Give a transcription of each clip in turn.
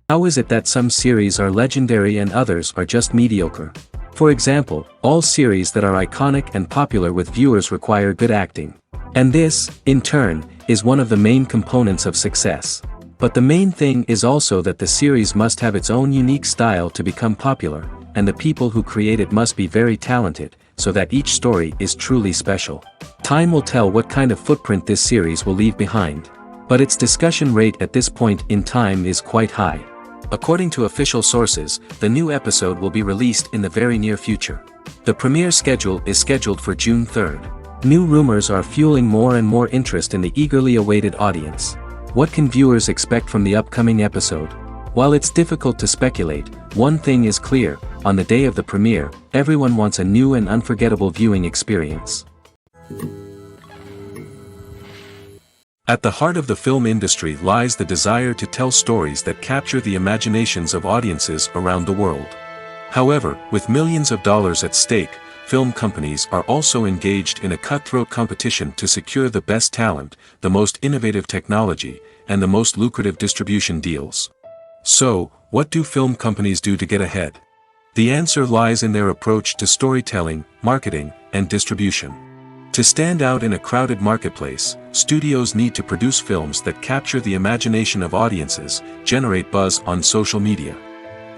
How is it that some series are legendary and others are just mediocre? For example, all series that are iconic and popular with viewers require good acting. And this, in turn, is one of the main components of success. But the main thing is also that the series must have its own unique style to become popular, and the people who create it must be very talented, so that each story is truly special. Time will tell what kind of footprint this series will leave behind. But its discussion rate at this point in time is quite high. According to official sources, the new episode will be released in the very near future. The premiere schedule is scheduled for June 3rd. New rumors are fueling more and more interest in the eagerly awaited audience. What can viewers expect from the upcoming episode? While it's difficult to speculate, one thing is clear: on the day of the premiere, everyone wants a new and unforgettable viewing experience. At the heart of the film industry lies the desire to tell stories that capture the imaginations of audiences around the world. However, with millions of dollars at stake, film companies are also engaged in a cutthroat competition to secure the best talent, the most innovative technology, and the most lucrative distribution deals. So, what do film companies do to get ahead? The answer lies in their approach to storytelling, marketing, and distribution. To stand out in a crowded marketplace, studios need to produce films that capture the imagination of audiences, generate buzz on social media.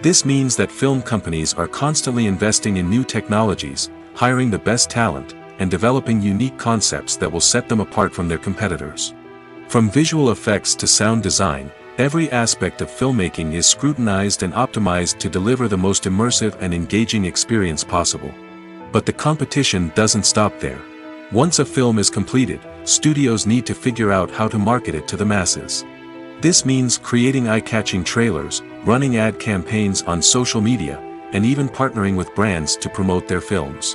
This means that film companies are constantly investing in new technologies, hiring the best talent, and developing unique concepts that will set them apart from their competitors. From visual effects to sound design, every aspect of filmmaking is scrutinized and optimized to deliver the most immersive and engaging experience possible. But the competition doesn't stop there. Once a film is completed, studios need to figure out how to market it to the masses. This means creating eye-catching trailers, running ad campaigns on social media, and even partnering with brands to promote their films.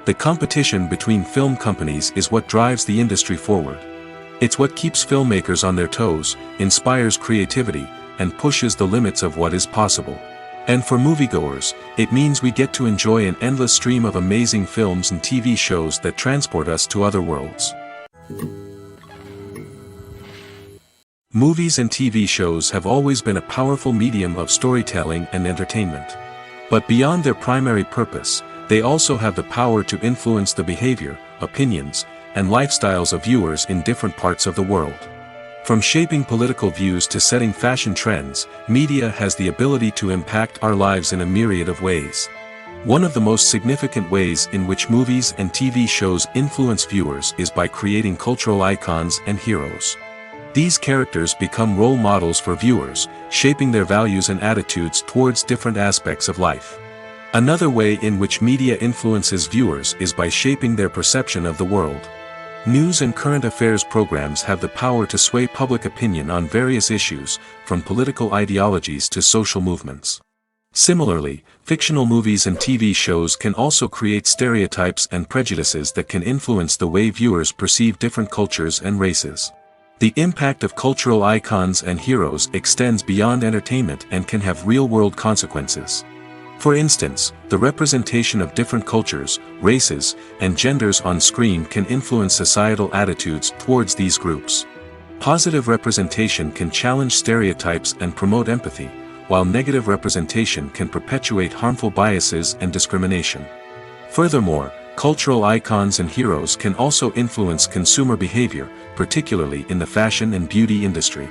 The competition between film companies is what drives the industry forward. It's what keeps filmmakers on their toes, inspires creativity, and pushes the limits of what is possible. And for moviegoers, it means we get to enjoy an endless stream of amazing films and TV shows that transport us to other worlds. Movies and TV shows have always been a powerful medium of storytelling and entertainment. But beyond their primary purpose, they also have the power to influence the behavior, opinions, and lifestyles of viewers in different parts of the world. From shaping political views to setting fashion trends, media has the ability to impact our lives in a myriad of ways. One of the most significant ways in which movies and TV shows influence viewers is by creating cultural icons and heroes. These characters become role models for viewers, shaping their values and attitudes towards different aspects of life. Another way in which media influences viewers is by shaping their perception of the world. News and current affairs programs have the power to sway public opinion on various issues, from political ideologies to social movements. Similarly, fictional movies and TV shows can also create stereotypes and prejudices that can influence the way viewers perceive different cultures and races. The impact of cultural icons and heroes extends beyond entertainment and can have real-world consequences. For instance, the representation of different cultures, races, and genders on screen can influence societal attitudes towards these groups. Positive representation can challenge stereotypes and promote empathy, while negative representation can perpetuate harmful biases and discrimination. Furthermore, cultural icons and heroes can also influence consumer behavior, particularly in the fashion and beauty industry.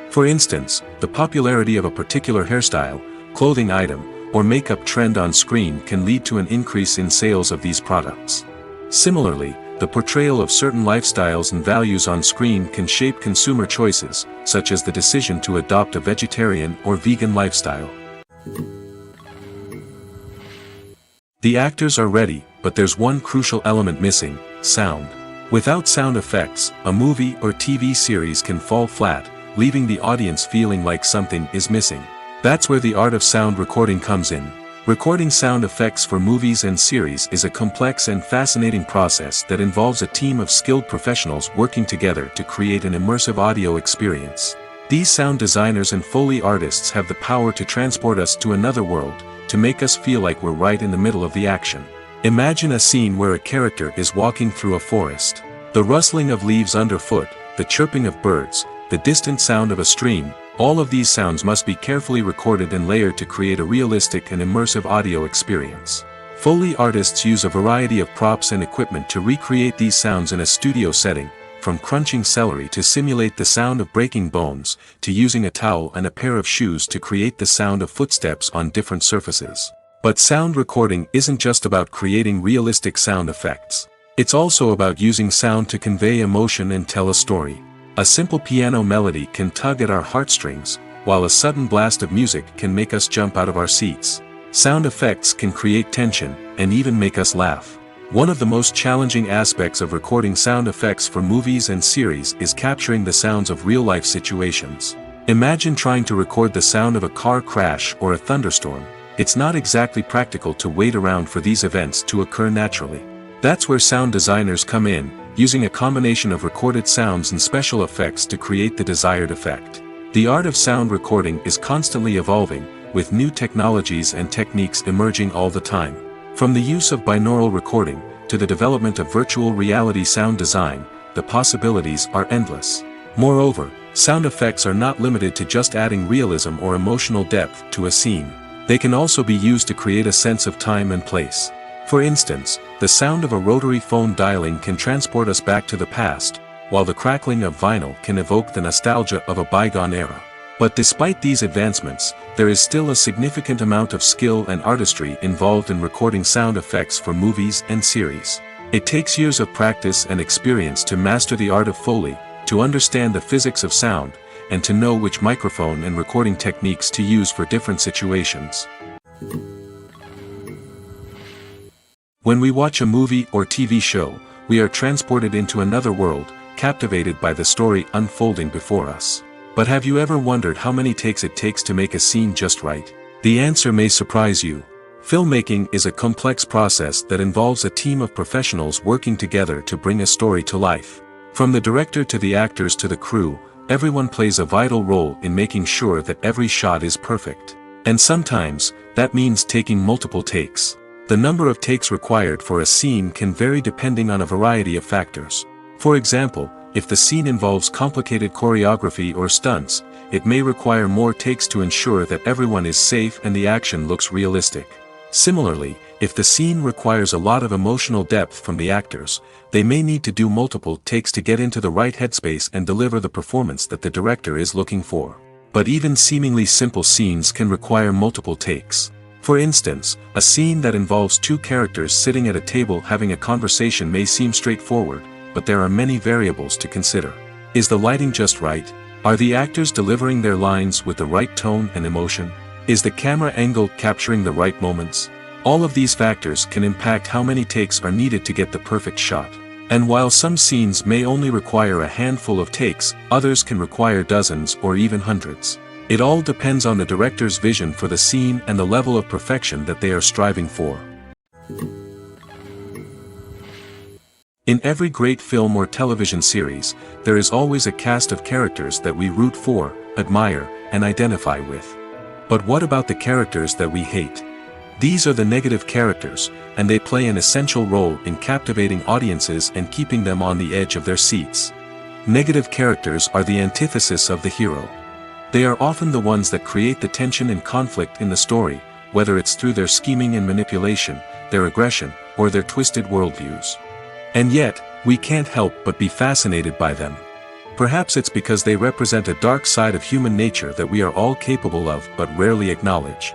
For instance, the popularity of a particular hairstyle, clothing item, or makeup trend on screen can lead to an increase in sales of these products. Similarly, the portrayal of certain lifestyles and values on screen can shape consumer choices, such as the decision to adopt a vegetarian or vegan lifestyle. The actors are ready, but there's one crucial element missing: sound. Without sound effects, a movie or TV series can fall flat, leaving the audience feeling like something is missing. That's where the art of sound recording comes in. Recording sound effects for movies and series is a complex and fascinating process that involves a team of skilled professionals working together to create an immersive audio experience. These sound designers and Foley artists have the power to transport us to another world, to make us feel like we're right in the middle of the action. Imagine a scene where a character is walking through a forest. The rustling of leaves underfoot, the chirping of birds, the distant sound of a stream, All of these sounds must be carefully recorded and layered to create a realistic and immersive audio experience. Foley artists use a variety of props and equipment to recreate these sounds in a studio setting, from crunching celery to simulate the sound of breaking bones, to using a towel and a pair of shoes to create the sound of footsteps on different surfaces. But sound recording isn't just about creating realistic sound effects. It's also about using sound to convey emotion and tell a story. A simple piano melody can tug at our heartstrings, while a sudden blast of music can make us jump out of our seats. Sound effects can create tension, and even make us laugh. One of the most challenging aspects of recording sound effects for movies and series is capturing the sounds of real-life situations. Imagine trying to record the sound of a car crash or a thunderstorm. It's not exactly practical to wait around for these events to occur naturally. That's where sound designers come in, using a combination of recorded sounds and special effects to create the desired effect. The art of sound recording is constantly evolving, with new technologies and techniques emerging all the time. From the use of binaural recording, to the development of virtual reality sound design, the possibilities are endless. Moreover, sound effects are not limited to just adding realism or emotional depth to a scene. They can also be used to create a sense of time and place. For instance, the sound of a rotary phone dialing can transport us back to the past, while the crackling of vinyl can evoke the nostalgia of a bygone era. But despite these advancements, there is still a significant amount of skill and artistry involved in recording sound effects for movies and series. It takes years of practice and experience to master the art of Foley, to understand the physics of sound, and to know which microphone and recording techniques to use for different situations. When we watch a movie or TV show, we are transported into another world, captivated by the story unfolding before us. But have you ever wondered how many takes it takes to make a scene just right? The answer may surprise you. Filmmaking is a complex process that involves a team of professionals working together to bring a story to life. From the director to the actors to the crew, everyone plays a vital role in making sure that every shot is perfect. And sometimes, that means taking multiple takes. The number of takes required for a scene can vary depending on a variety of factors. For example, if the scene involves complicated choreography or stunts, it may require more takes to ensure that everyone is safe and the action looks realistic. Similarly, if the scene requires a lot of emotional depth from the actors, they may need to do multiple takes to get into the right headspace and deliver the performance that the director is looking for. But even seemingly simple scenes can require multiple takes. For instance, a scene that involves two characters sitting at a table having a conversation may seem straightforward, but there are many variables to consider. Is the lighting just right? Are the actors delivering their lines with the right tone and emotion? Is the camera angle capturing the right moments? All of these factors can impact how many takes are needed to get the perfect shot. And while some scenes may only require a handful of takes, others can require dozens or even hundreds. It all depends on the director's vision for the scene and the level of perfection that they are striving for. In every great film or television series, there is always a cast of characters that we root for, admire, and identify with. But what about the characters that we hate? These are the negative characters, and they play an essential role in captivating audiences and keeping them on the edge of their seats. Negative characters are the antithesis of the hero. They are often the ones that create the tension and conflict in the story, whether it's through their scheming and manipulation, their aggression, or their twisted worldviews. And yet, we can't help but be fascinated by them. Perhaps it's because they represent a dark side of human nature that we are all capable of but rarely acknowledge.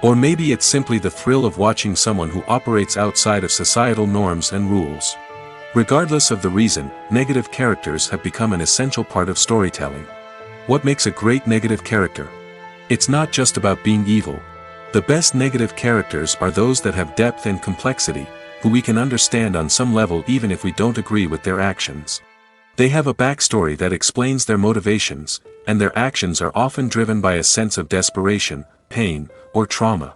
Or maybe it's simply the thrill of watching someone who operates outside of societal norms and rules. Regardless of the reason, negative characters have become an essential part of storytelling. What makes a great negative character? It's not just about being evil. The best negative characters are those that have depth and complexity, who we can understand on some level even if we don't agree with their actions. They have a backstory that explains their motivations, and their actions are often driven by a sense of desperation, pain, or trauma.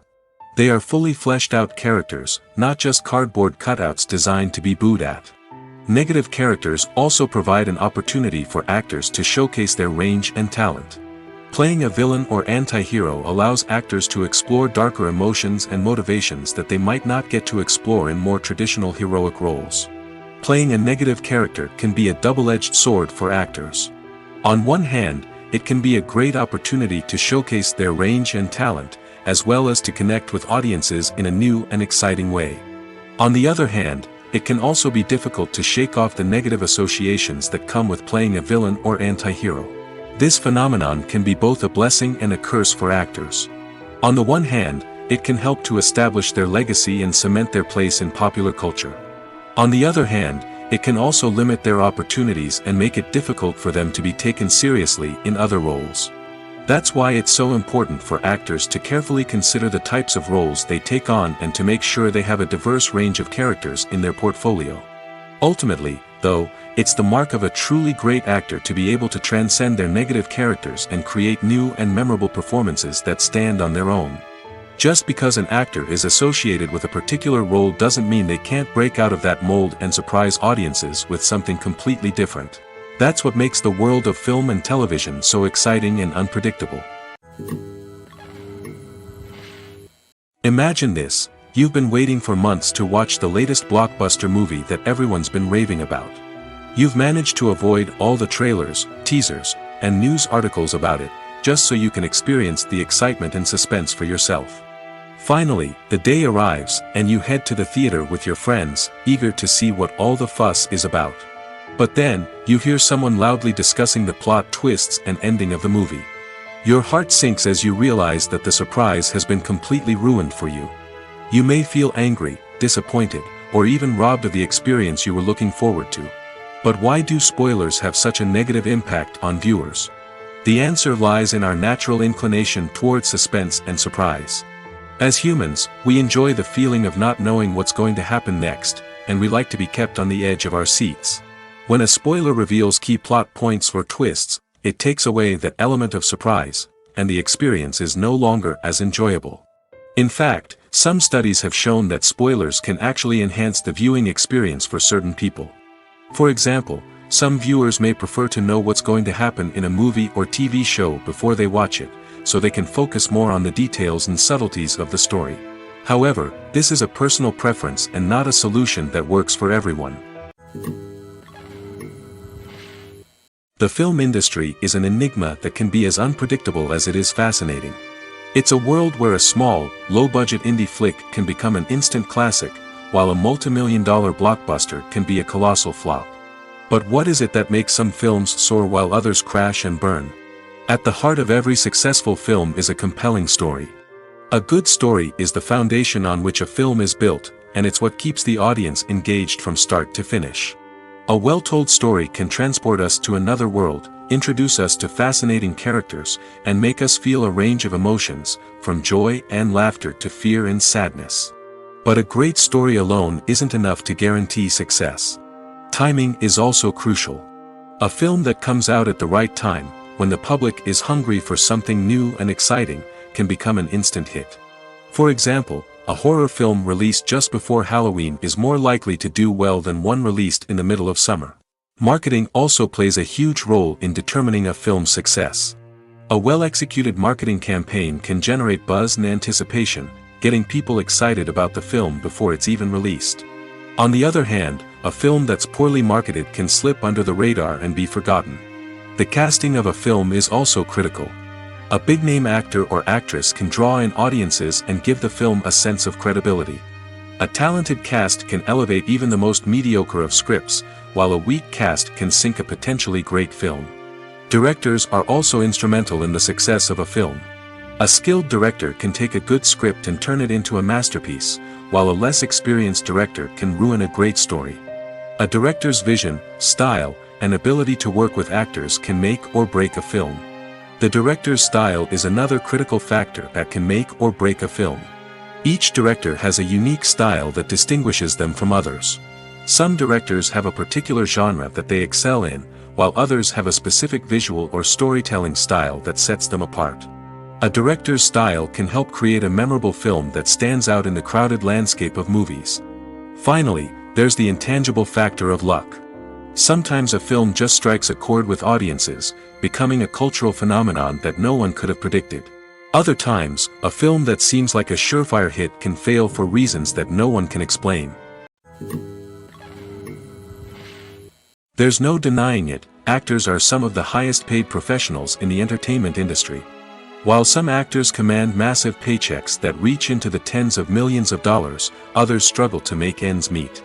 They are fully fleshed out characters, not just cardboard cutouts designed to be booed at. Negative characters also provide an opportunity for actors to showcase their range and talent. Playing a villain or anti-hero allows actors to explore darker emotions and motivations that they might not get to explore in more traditional heroic roles. Playing a negative character can be a double-edged sword for actors. On one hand, it can be a great opportunity to showcase their range and talent, as well as to connect with audiences in a new and exciting way. On the other hand, it can also be difficult to shake off the negative associations that come with playing a villain or anti-hero. This phenomenon can be both a blessing and a curse for actors. On the one hand, it can help to establish their legacy and cement their place in popular culture. On the other hand, it can also limit their opportunities and make it difficult for them to be taken seriously in other roles. That's why it's so important for actors to carefully consider the types of roles they take on and to make sure they have a diverse range of characters in their portfolio. Ultimately, though, it's the mark of a truly great actor to be able to transcend their negative characters and create new and memorable performances that stand on their own. Just because an actor is associated with a particular role doesn't mean they can't break out of that mold and surprise audiences with something completely different. That's what makes the world of film and television so exciting and unpredictable. Imagine this: you've been waiting for months to watch the latest blockbuster movie that everyone's been raving about. You've managed to avoid all the trailers, teasers, and news articles about it, just so you can experience the excitement and suspense for yourself. Finally, the day arrives, and you head to the theater with your friends, eager to see what all the fuss is about. But then, you hear someone loudly discussing the plot twists and ending of the movie. Your heart sinks as you realize that the surprise has been completely ruined for you. You may feel angry, disappointed, or even robbed of the experience you were looking forward to. But why do spoilers have such a negative impact on viewers? The answer lies in our natural inclination towards suspense and surprise. As humans, we enjoy the feeling of not knowing what's going to happen next, and we like to be kept on the edge of our seats. When a spoiler reveals key plot points or twists, it takes away that element of surprise, and the experience is no longer as enjoyable. In fact, some studies have shown that spoilers can actually enhance the viewing experience for certain people. For example, some viewers may prefer to know what's going to happen in a movie or TV show before they watch it, so they can focus more on the details and subtleties of the story. However, this is a personal preference and not a solution that works for everyone. The film industry is an enigma that can be as unpredictable as it is fascinating. It's a world where a small, low-budget indie flick can become an instant classic, while a multi-million-dollar blockbuster can be a colossal flop. But what is it that makes some films soar while others crash and burn? At the heart of every successful film is a compelling story. A good story is the foundation on which a film is built, and it's what keeps the audience engaged from start to finish. A well-told story can transport us to another world, introduce us to fascinating characters, and make us feel a range of emotions, from joy and laughter to fear and sadness. But a great story alone isn't enough to guarantee success. Timing is also crucial. A film that comes out at the right time, when the public is hungry for something new and exciting, can become an instant hit. For example, a horror film released just before Halloween is more likely to do well than one released in the middle of summer. Marketing also plays a huge role in determining a film's success. A well-executed marketing campaign can generate buzz and anticipation, getting people excited about the film before it's even released. On the other hand, a film that's poorly marketed can slip under the radar and be forgotten. The casting of a film is also critical. A big-name actor or actress can draw in audiences and give the film a sense of credibility. A talented cast can elevate even the most mediocre of scripts, while a weak cast can sink a potentially great film. Directors are also instrumental in the success of a film. A skilled director can take a good script and turn it into a masterpiece, while a less experienced director can ruin a great story. A director's vision, style, and ability to work with actors can make or break a film. The director's style is another critical factor that can make or break a film. Each director has a unique style that distinguishes them from others. Some directors have a particular genre that they excel in, while others have a specific visual or storytelling style that sets them apart. A director's style can help create a memorable film that stands out in the crowded landscape of movies. Finally, there's the intangible factor of luck. Sometimes a film just strikes a chord with audiences, becoming a cultural phenomenon that no one could have predicted. Other times, a film that seems like a surefire hit can fail for reasons that no one can explain. There's no denying it, actors are some of the highest paid professionals in the entertainment industry. While some actors command massive paychecks that reach into the tens of millions of dollars, others struggle to make ends meet.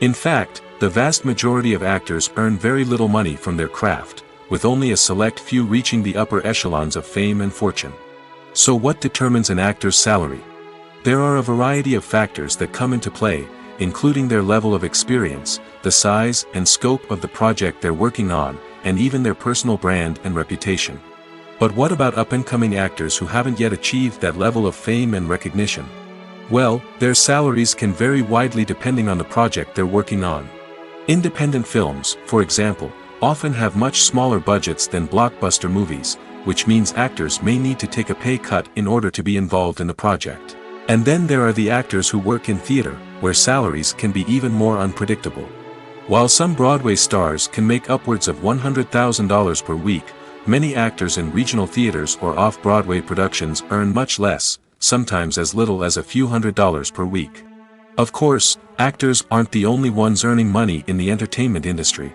In fact, the vast majority of actors earn very little money from their craft, with only a select few reaching the upper echelons of fame and fortune. So what determines an actor's salary? There are a variety of factors that come into play, including their level of experience, the size and scope of the project they're working on, and even their personal brand and reputation. But what about up-and-coming actors who haven't yet achieved that level of fame and recognition? Well, their salaries can vary widely depending on the project they're working on. Independent films, for example, often have much smaller budgets than blockbuster movies, which means actors may need to take a pay cut in order to be involved in the project. And then there are the actors who work in theater, where salaries can be even more unpredictable. While some Broadway stars can make upwards of $100,000 per week, many actors in regional theaters or off-Broadway productions earn much less, sometimes as little as a few $100s per week. Of course, actors aren't the only ones earning money in the entertainment industry.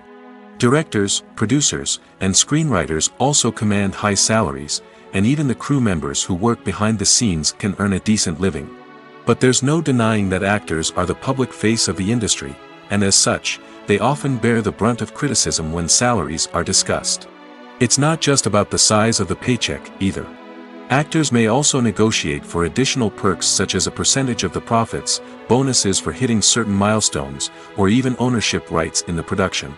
Directors, producers, and screenwriters also command high salaries, and even the crew members who work behind the scenes can earn a decent living. But there's no denying that actors are the public face of the industry, and as such, they often bear the brunt of criticism when salaries are discussed. It's not just about the size of the paycheck, either. Actors may also negotiate for additional perks such as a percentage of the profits, bonuses for hitting certain milestones, or even ownership rights in the production.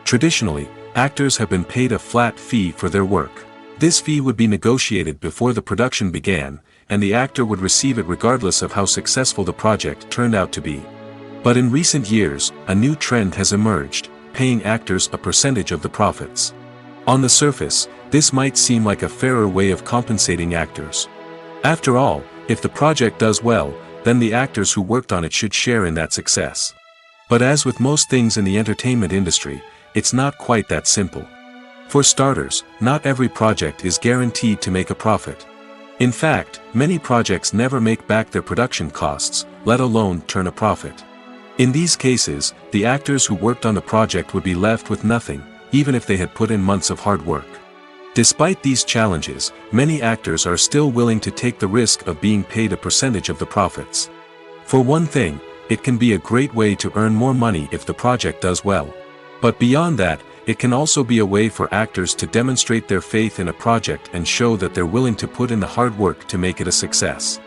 Traditionally, actors have been paid a flat fee for their work. This fee would be negotiated before the production began, and the actor would receive it regardless of how successful the project turned out to be. But in recent years, a new trend has emerged, paying actors a percentage of the profits. On the surface, this might seem like a fairer way of compensating actors. After all, if the project does well, then the actors who worked on it should share in that success. But as with most things in the entertainment industry, it's not quite that simple. For starters, not every project is guaranteed to make a profit. In fact, many projects never make back their production costs, let alone turn a profit. In these cases, the actors who worked on the project would be left with nothing, even if they had put in months of hard work. Despite these challenges, many actors are still willing to take the risk of being paid a percentage of the profits. For one thing, it can be a great way to earn more money if the project does well. But beyond that, it can also be a way for actors to demonstrate their faith in a project and show that they're willing to put in the hard work to make it a success.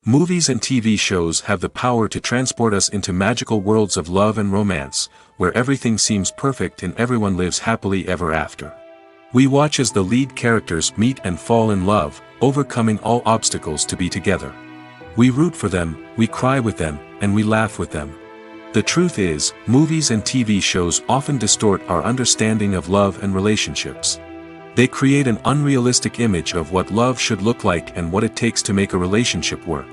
Movies and TV shows have the power to transport us into magical worlds of love and romance, where everything seems perfect and everyone lives happily ever after. We watch as the lead characters meet and fall in love, overcoming all obstacles to be together. We root for them, we cry with them, and we laugh with them. The truth is, movies and TV shows often distort our understanding of love and relationships. They create an unrealistic image of what love should look like and what it takes to make a relationship work.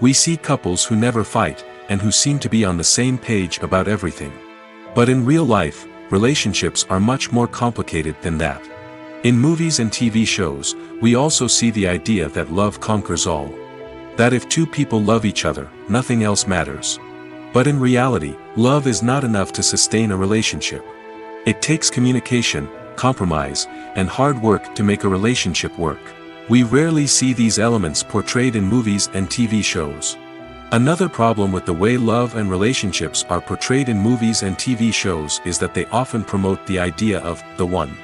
We see couples who never fight, and who seem to be on the same page about everything. But in real life, relationships are much more complicated than that. In movies and TV shows, we also see the idea that love conquers all. That if two people love each other, nothing else matters. But in reality, love is not enough to sustain a relationship. It takes communication, compromise, and hard work to make a relationship work. We rarely see these elements portrayed in movies and TV shows. Another problem with the way love and relationships are portrayed in movies and TV shows is that they often promote the idea of the one.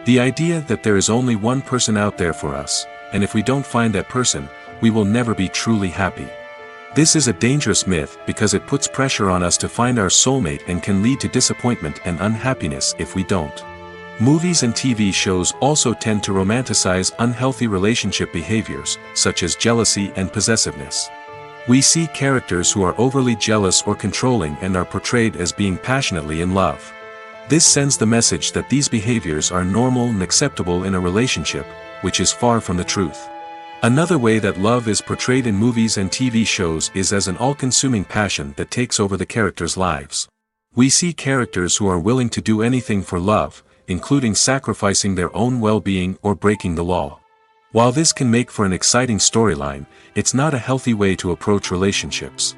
The idea that there is only one person out there for us, and if we don't find that person, we will never be truly happy. This is a dangerous myth because it puts pressure on us to find our soulmate and can lead to disappointment and unhappiness if we don't. Movies and TV shows also tend to romanticize unhealthy relationship behaviors, such as jealousy and possessiveness. We see characters who are overly jealous or controlling and are portrayed as being passionately in love. This sends the message that these behaviors are normal and acceptable in a relationship, which is far from the truth. Another way that love is portrayed in movies and TV shows is as an all-consuming passion that takes over the characters' lives. We see characters who are willing to do anything for love, including sacrificing their own well-being or breaking the law. While this can make for an exciting storyline, it's not a healthy way to approach relationships.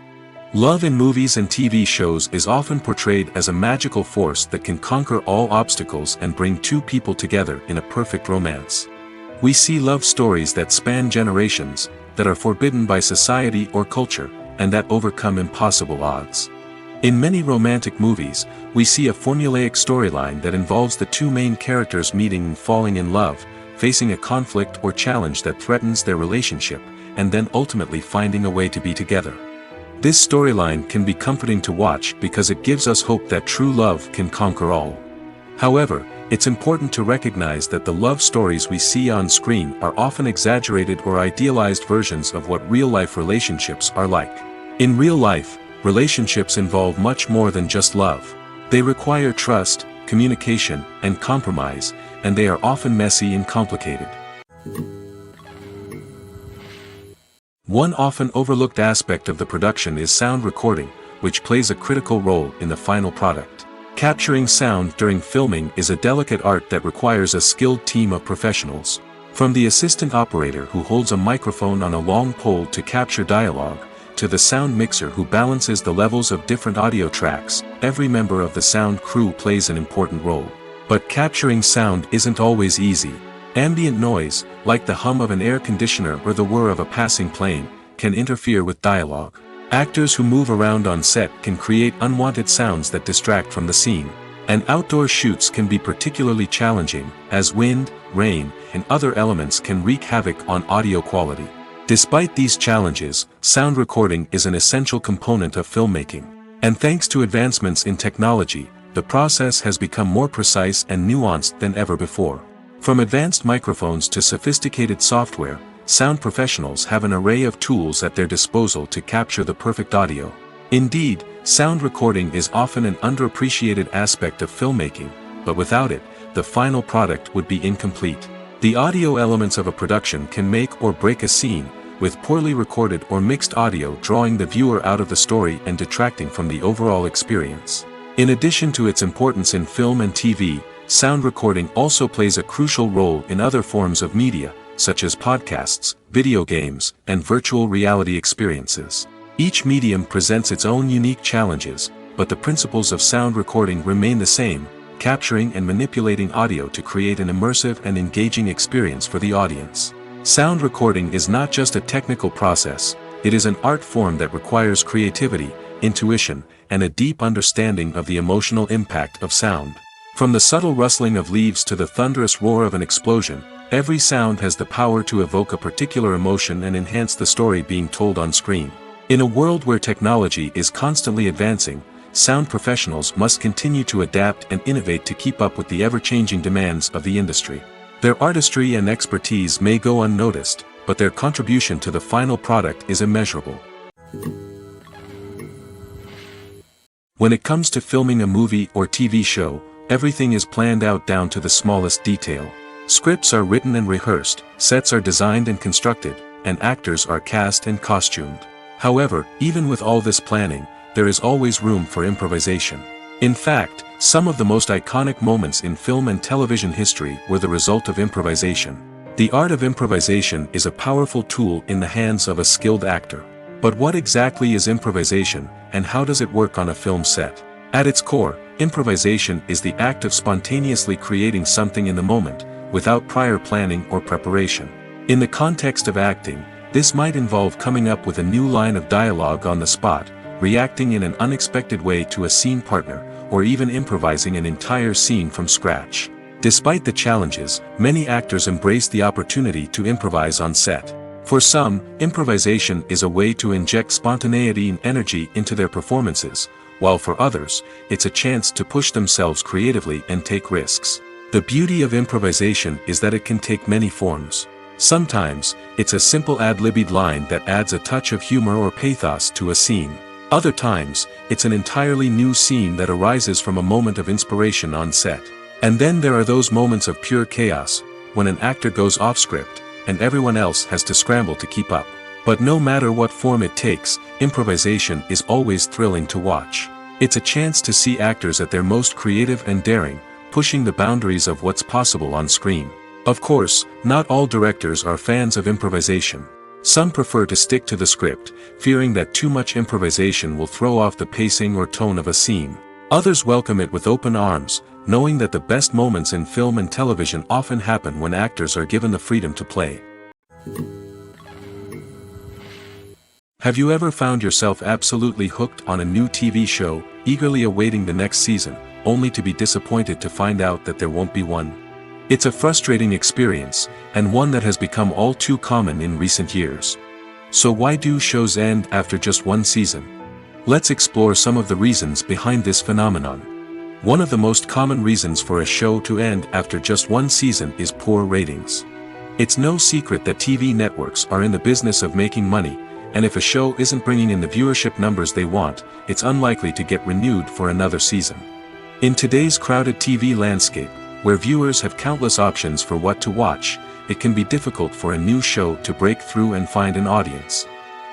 Love in movies and TV shows is often portrayed as a magical force that can conquer all obstacles and bring two people together in a perfect romance. We see love stories that span generations, that are forbidden by society or culture, and that overcome impossible odds. In many romantic movies, we see a formulaic storyline that involves the two main characters meeting and falling in love, facing a conflict or challenge that threatens their relationship, and then ultimately finding a way to be together. This storyline can be comforting to watch because it gives us hope that true love can conquer all. However, it's important to recognize that the love stories we see on screen are often exaggerated or idealized versions of what real-life relationships are like. In real life, relationships involve much more than just love. They require trust, communication, and compromise, and they are often messy and complicated. One often overlooked aspect of the production is sound recording, which plays a critical role in the final product. Capturing sound during filming is a delicate art that requires a skilled team of professionals. From the assistant operator who holds a microphone on a long pole to capture dialogue, to the sound mixer who balances the levels of different audio tracks, every member of the sound crew plays an important role. But capturing sound isn't always easy. Ambient noise, like the hum of an air conditioner or the whir of a passing plane, can interfere with dialogue. Actors who move around on set can create unwanted sounds that distract from the scene. And outdoor shoots can be particularly challenging, as wind, rain, and other elements can wreak havoc on audio quality. Despite these challenges, sound recording is an essential component of filmmaking. And thanks to advancements in technology, the process has become more precise and nuanced than ever before. From advanced microphones to sophisticated software, sound professionals have an array of tools at their disposal to capture the perfect audio. Indeed, sound recording is often an underappreciated aspect of filmmaking, but without it, the final product would be incomplete. The audio elements of a production can make or break a scene, with poorly recorded or mixed audio drawing the viewer out of the story and detracting from the overall experience. In addition to its importance in film and TV, sound recording also plays a crucial role in other forms of media, such as podcasts, video games, and virtual reality experiences. Each medium presents its own unique challenges, but the principles of sound recording remain the same, capturing and manipulating audio to create an immersive and engaging experience for the audience. Sound recording is not just a technical process, it is an art form that requires creativity, intuition, and a deep understanding of the emotional impact of sound. From the subtle rustling of leaves to the thunderous roar of an explosion, every sound has the power to evoke a particular emotion and enhance the story being told on screen. In a world where technology is constantly advancing, sound professionals must continue to adapt and innovate to keep up with the ever-changing demands of the industry. Their artistry and expertise may go unnoticed, but their contribution to the final product is immeasurable. When it comes to filming a movie or TV show, everything is planned out down to the smallest detail. Scripts are written and rehearsed, sets are designed and constructed, and actors are cast and costumed. However, even with all this planning, there is always room for improvisation. In fact, some of the most iconic moments in film and television history were the result of improvisation. The art of improvisation is a powerful tool in the hands of a skilled actor. But what exactly is improvisation, and how does it work on a film set? At its core, improvisation is the act of spontaneously creating something in the moment, without prior planning or preparation. In the context of acting, this might involve coming up with a new line of dialogue on the spot, reacting in an unexpected way to a scene partner, or even improvising an entire scene from scratch. Despite the challenges, many actors embrace the opportunity to improvise on set. For some, improvisation is a way to inject spontaneity and energy into their performances, while for others, it's a chance to push themselves creatively and take risks. The beauty of improvisation is that it can take many forms. Sometimes, it's a simple ad-libbed line that adds a touch of humor or pathos to a scene. Other times, it's an entirely new scene that arises from a moment of inspiration on set. And then there are those moments of pure chaos, when an actor goes off script, and everyone else has to scramble to keep up. But no matter what form it takes, improvisation is always thrilling to watch. It's a chance to see actors at their most creative and daring, pushing the boundaries of what's possible on screen. Of course, not all directors are fans of improvisation. Some prefer to stick to the script, fearing that too much improvisation will throw off the pacing or tone of a scene. Others welcome it with open arms, knowing that the best moments in film and television often happen when actors are given the freedom to play. Have you ever found yourself absolutely hooked on a new TV show, eagerly awaiting the next season, only to be disappointed to find out that there won't be one? It's a frustrating experience, and one that has become all too common in recent years. So why do shows end after just one season? Let's explore some of the reasons behind this phenomenon. One of the most common reasons for a show to end after just one season is poor ratings. It's no secret that TV networks are in the business of making money, and if a show isn't bringing in the viewership numbers they want, it's unlikely to get renewed for another season. In today's crowded TV landscape, where viewers have countless options for what to watch, it can be difficult for a new show to break through and find an audience.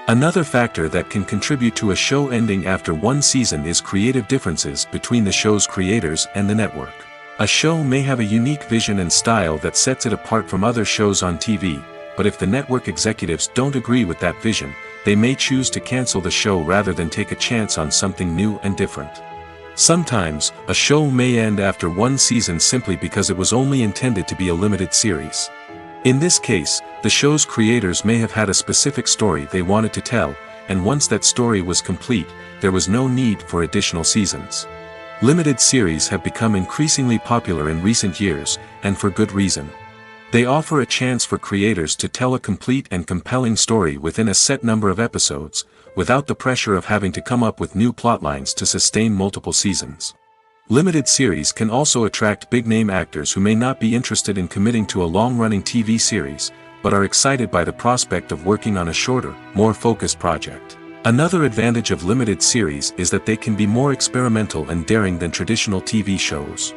Another factor that can contribute to a show ending after one season is creative differences between the show's creators and the network. A show may have a unique vision and style that sets it apart from other shows on TV, but if the network executives don't agree with that vision, they may choose to cancel the show rather than take a chance on something new and different. Sometimes, a show may end after one season simply because it was only intended to be a limited series. In this case, the show's creators may have had a specific story they wanted to tell, and once that story was complete, there was no need for additional seasons. Limited series have become increasingly popular in recent years, and for good reason. They offer a chance for creators to tell a complete and compelling story within a set number of episodes, without the pressure of having to come up with new plotlines to sustain multiple seasons. Limited series can also attract big-name actors who may not be interested in committing to a long-running TV series, but are excited by the prospect of working on a shorter, more focused project. Another advantage of limited series is that they can be more experimental and daring than traditional TV shows.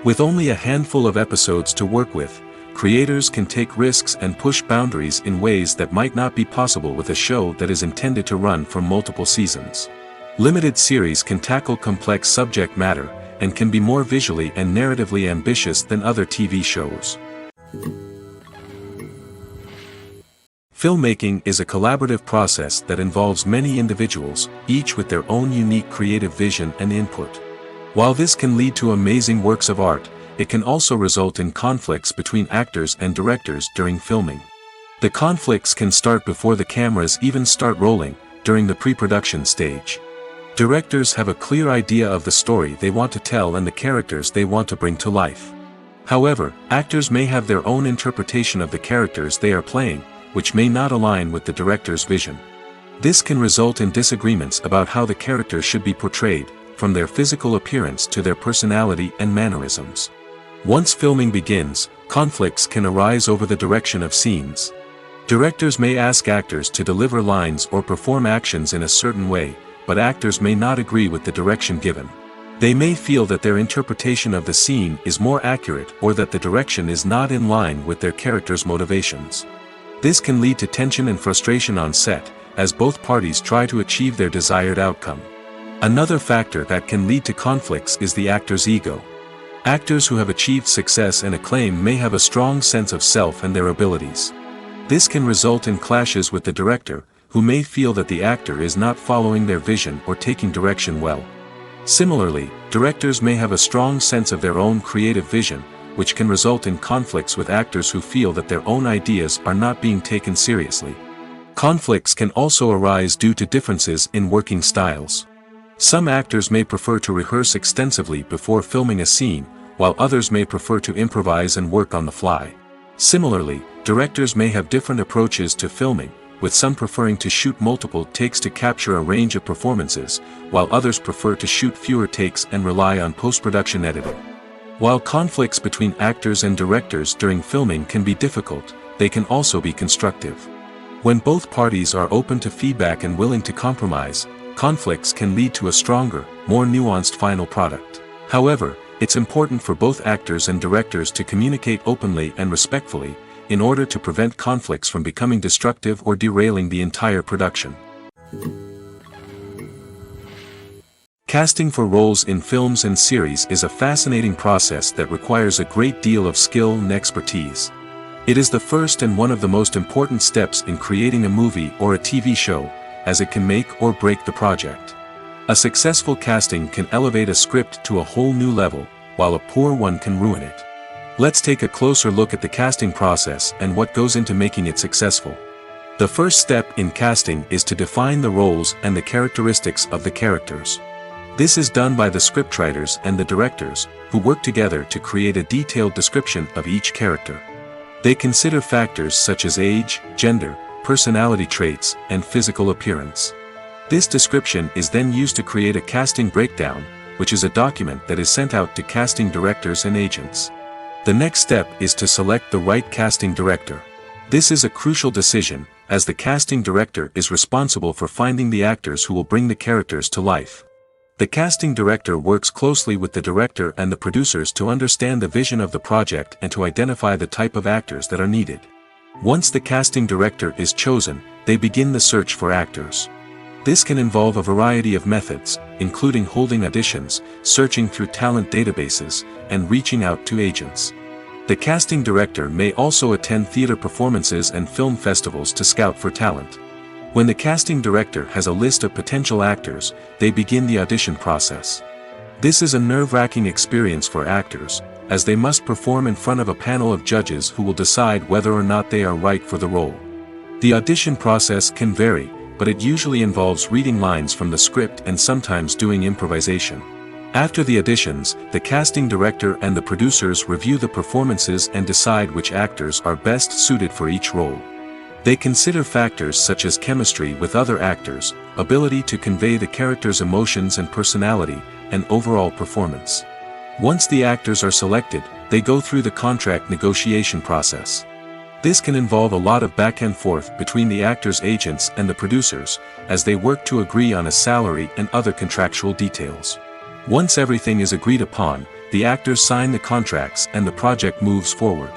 With only a handful of episodes to work with, creators can take risks and push boundaries in ways that might not be possible with a show that is intended to run for multiple seasons. Limited series can tackle complex subject matter, and can be more visually and narratively ambitious than other TV shows. Filmmaking is a collaborative process that involves many individuals, each with their own unique creative vision and input. While this can lead to amazing works of art, it can also result in conflicts between actors and directors during filming. The conflicts can start before the cameras even start rolling, during the pre-production stage. Directors have a clear idea of the story they want to tell and the characters they want to bring to life. However, actors may have their own interpretation of the characters they are playing, which may not align with the director's vision. This can result in disagreements about how the characters should be portrayed, from their physical appearance to their personality and mannerisms. Once filming begins, conflicts can arise over the direction of scenes. Directors may ask actors to deliver lines or perform actions in a certain way, but actors may not agree with the direction given. They may feel that their interpretation of the scene is more accurate or that the direction is not in line with their character's motivations. This can lead to tension and frustration on set, as both parties try to achieve their desired outcome. Another factor that can lead to conflicts is the actor's ego. Actors who have achieved success and acclaim may have a strong sense of self and their abilities. This can result in clashes with the director, who may feel that the actor is not following their vision or taking direction well. Similarly, directors may have a strong sense of their own creative vision, which can result in conflicts with actors who feel that their own ideas are not being taken seriously. Conflicts can also arise due to differences in working styles. Some actors may prefer to rehearse extensively before filming a scene, while others may prefer to improvise and work on the fly. Similarly, directors may have different approaches to filming, with some preferring to shoot multiple takes to capture a range of performances, while others prefer to shoot fewer takes and rely on post-production editing. While conflicts between actors and directors during filming can be difficult, they can also be constructive. When both parties are open to feedback and willing to compromise, conflicts can lead to a stronger, more nuanced final product. However, it's important for both actors and directors to communicate openly and respectfully, in order to prevent conflicts from becoming destructive or derailing the entire production. Casting for roles in films and series is a fascinating process that requires a great deal of skill and expertise. It is the first and one of the most important steps in creating a movie or a TV show, as it can make or break the project. A successful casting can elevate a script to a whole new level, while a poor one can ruin it. Let's take a closer look at the casting process and what goes into making it successful. The first step in casting is to define the roles and the characteristics of the characters. This is done by the scriptwriters and the directors, who work together to create a detailed description of each character. They consider factors such as age, gender, personality traits, and physical appearance. This description is then used to create a casting breakdown, which is a document that is sent out to casting directors and agents. The next step is to select the right casting director. This is a crucial decision, as the casting director is responsible for finding the actors who will bring the characters to life. The casting director works closely with the director and the producers to understand the vision of the project and to identify the type of actors that are needed. Once the casting director is chosen, they begin the search for actors. This can involve a variety of methods, including holding auditions, searching through talent databases, and reaching out to agents. The casting director may also attend theater performances and film festivals to scout for talent. When the casting director has a list of potential actors, they begin the audition process. This is a nerve-wracking experience for actors, as they must perform in front of a panel of judges who will decide whether or not they are right for the role. The audition process can vary, but it usually involves reading lines from the script and sometimes doing improvisation. After the auditions, the casting director and the producers review the performances and decide which actors are best suited for each role. They consider factors such as chemistry with other actors, ability to convey the character's emotions and personality, and overall performance. Once the actors are selected, they go through the contract negotiation process. This can involve a lot of back and forth between the actors' agents and the producers, as they work to agree on a salary and other contractual details. Once everything is agreed upon, the actors sign the contracts and the project moves forward.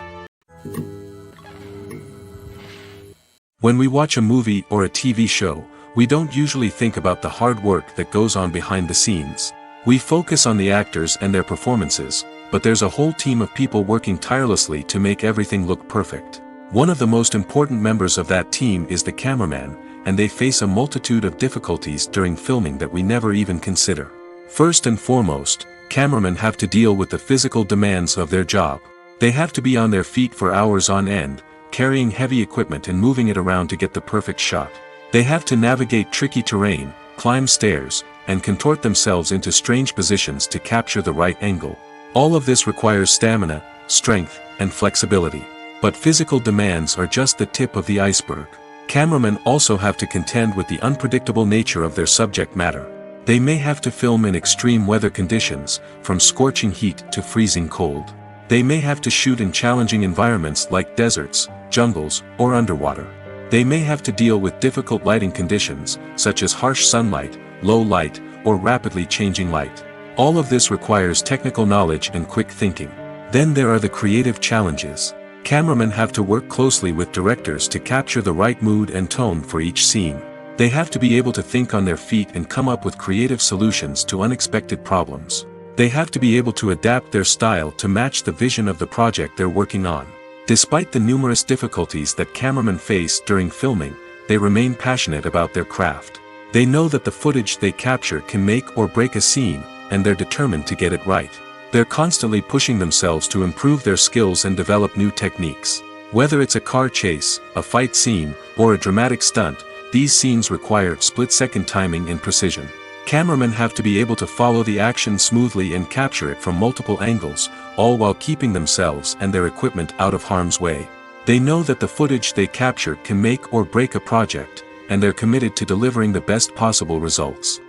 When we watch a movie or a TV show, we don't usually think about the hard work that goes on behind the scenes. We focus on the actors and their performances, but there's a whole team of people working tirelessly to make everything look perfect. One of the most important members of that team is the cameraman, and they face a multitude of difficulties during filming that we never even consider. First and foremost, cameramen have to deal with the physical demands of their job. They have to be on their feet for hours on end, carrying heavy equipment and moving it around to get the perfect shot. They have to navigate tricky terrain, climb stairs, and contort themselves into strange positions to capture the right angle. All of this requires stamina, strength, and flexibility. But physical demands are just the tip of the iceberg. Cameramen also have to contend with the unpredictable nature of their subject matter. They may have to film in extreme weather conditions, from scorching heat to freezing cold. They may have to shoot in challenging environments like deserts, jungles, or underwater. They may have to deal with difficult lighting conditions, such as harsh sunlight, low light, or rapidly changing light. All of this requires technical knowledge and quick thinking. Then there are the creative challenges. Cameramen have to work closely with directors to capture the right mood and tone for each scene. They have to be able to think on their feet and come up with creative solutions to unexpected problems. They have to be able to adapt their style to match the vision of the project they're working on. Despite the numerous difficulties that cameramen face during filming, they remain passionate about their craft. They know that the footage they capture can make or break a scene, and they're determined to get it right. They're constantly pushing themselves to improve their skills and develop new techniques. Whether it's a car chase, a fight scene, or a dramatic stunt, these scenes require split-second timing and precision. Cameramen have to be able to follow the action smoothly and capture it from multiple angles, all while keeping themselves and their equipment out of harm's way. They know that the footage they capture can make or break a project, and they're committed to delivering the best possible results.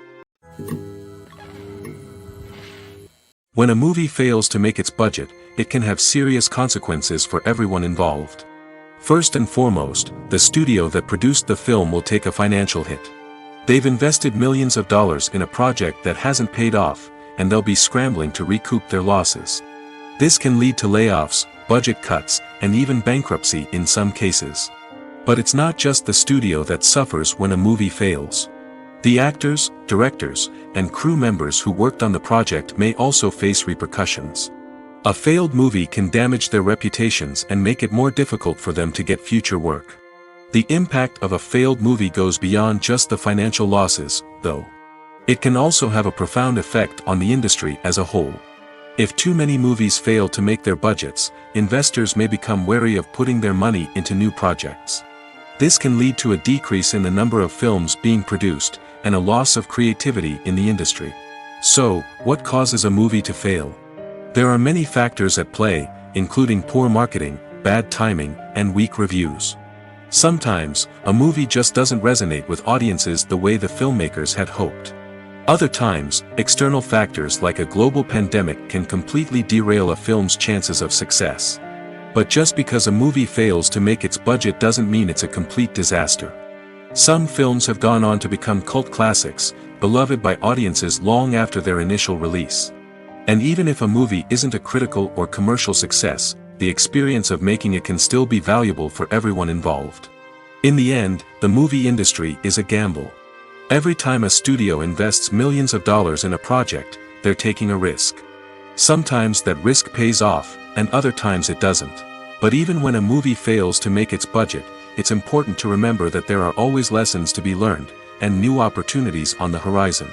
When a movie fails to make its budget, it can have serious consequences for everyone involved. First and foremost, the studio that produced the film will take a financial hit. They've invested millions of dollars in a project that hasn't paid off, and they'll be scrambling to recoup their losses. This can lead to layoffs, budget cuts, and even bankruptcy in some cases. But it's not just the studio that suffers when a movie fails. The actors, directors, and crew members who worked on the project may also face repercussions. A failed movie can damage their reputations and make it more difficult for them to get future work. The impact of a failed movie goes beyond just the financial losses, though. It can also have a profound effect on the industry as a whole. If too many movies fail to make their budgets, investors may become wary of putting their money into new projects. This can lead to a decrease in the number of films being produced, and a loss of creativity in the industry. So, what causes a movie to fail? There are many factors at play, including poor marketing, bad timing, and weak reviews. Sometimes, a movie just doesn't resonate with audiences the way the filmmakers had hoped. Other times, external factors like a global pandemic can completely derail a film's chances of success. But just because a movie fails to make its budget doesn't mean it's a complete disaster. Some films have gone on to become cult classics, beloved by audiences long after their initial release. And even if a movie isn't a critical or commercial success, the experience of making it can still be valuable for everyone involved. In the end, the movie industry is a gamble. Every time a studio invests millions of dollars in a project, they're taking a risk. Sometimes that risk pays off, and other times it doesn't. But even when a movie fails to make its budget, it's important to remember that there are always lessons to be learned, and new opportunities on the horizon.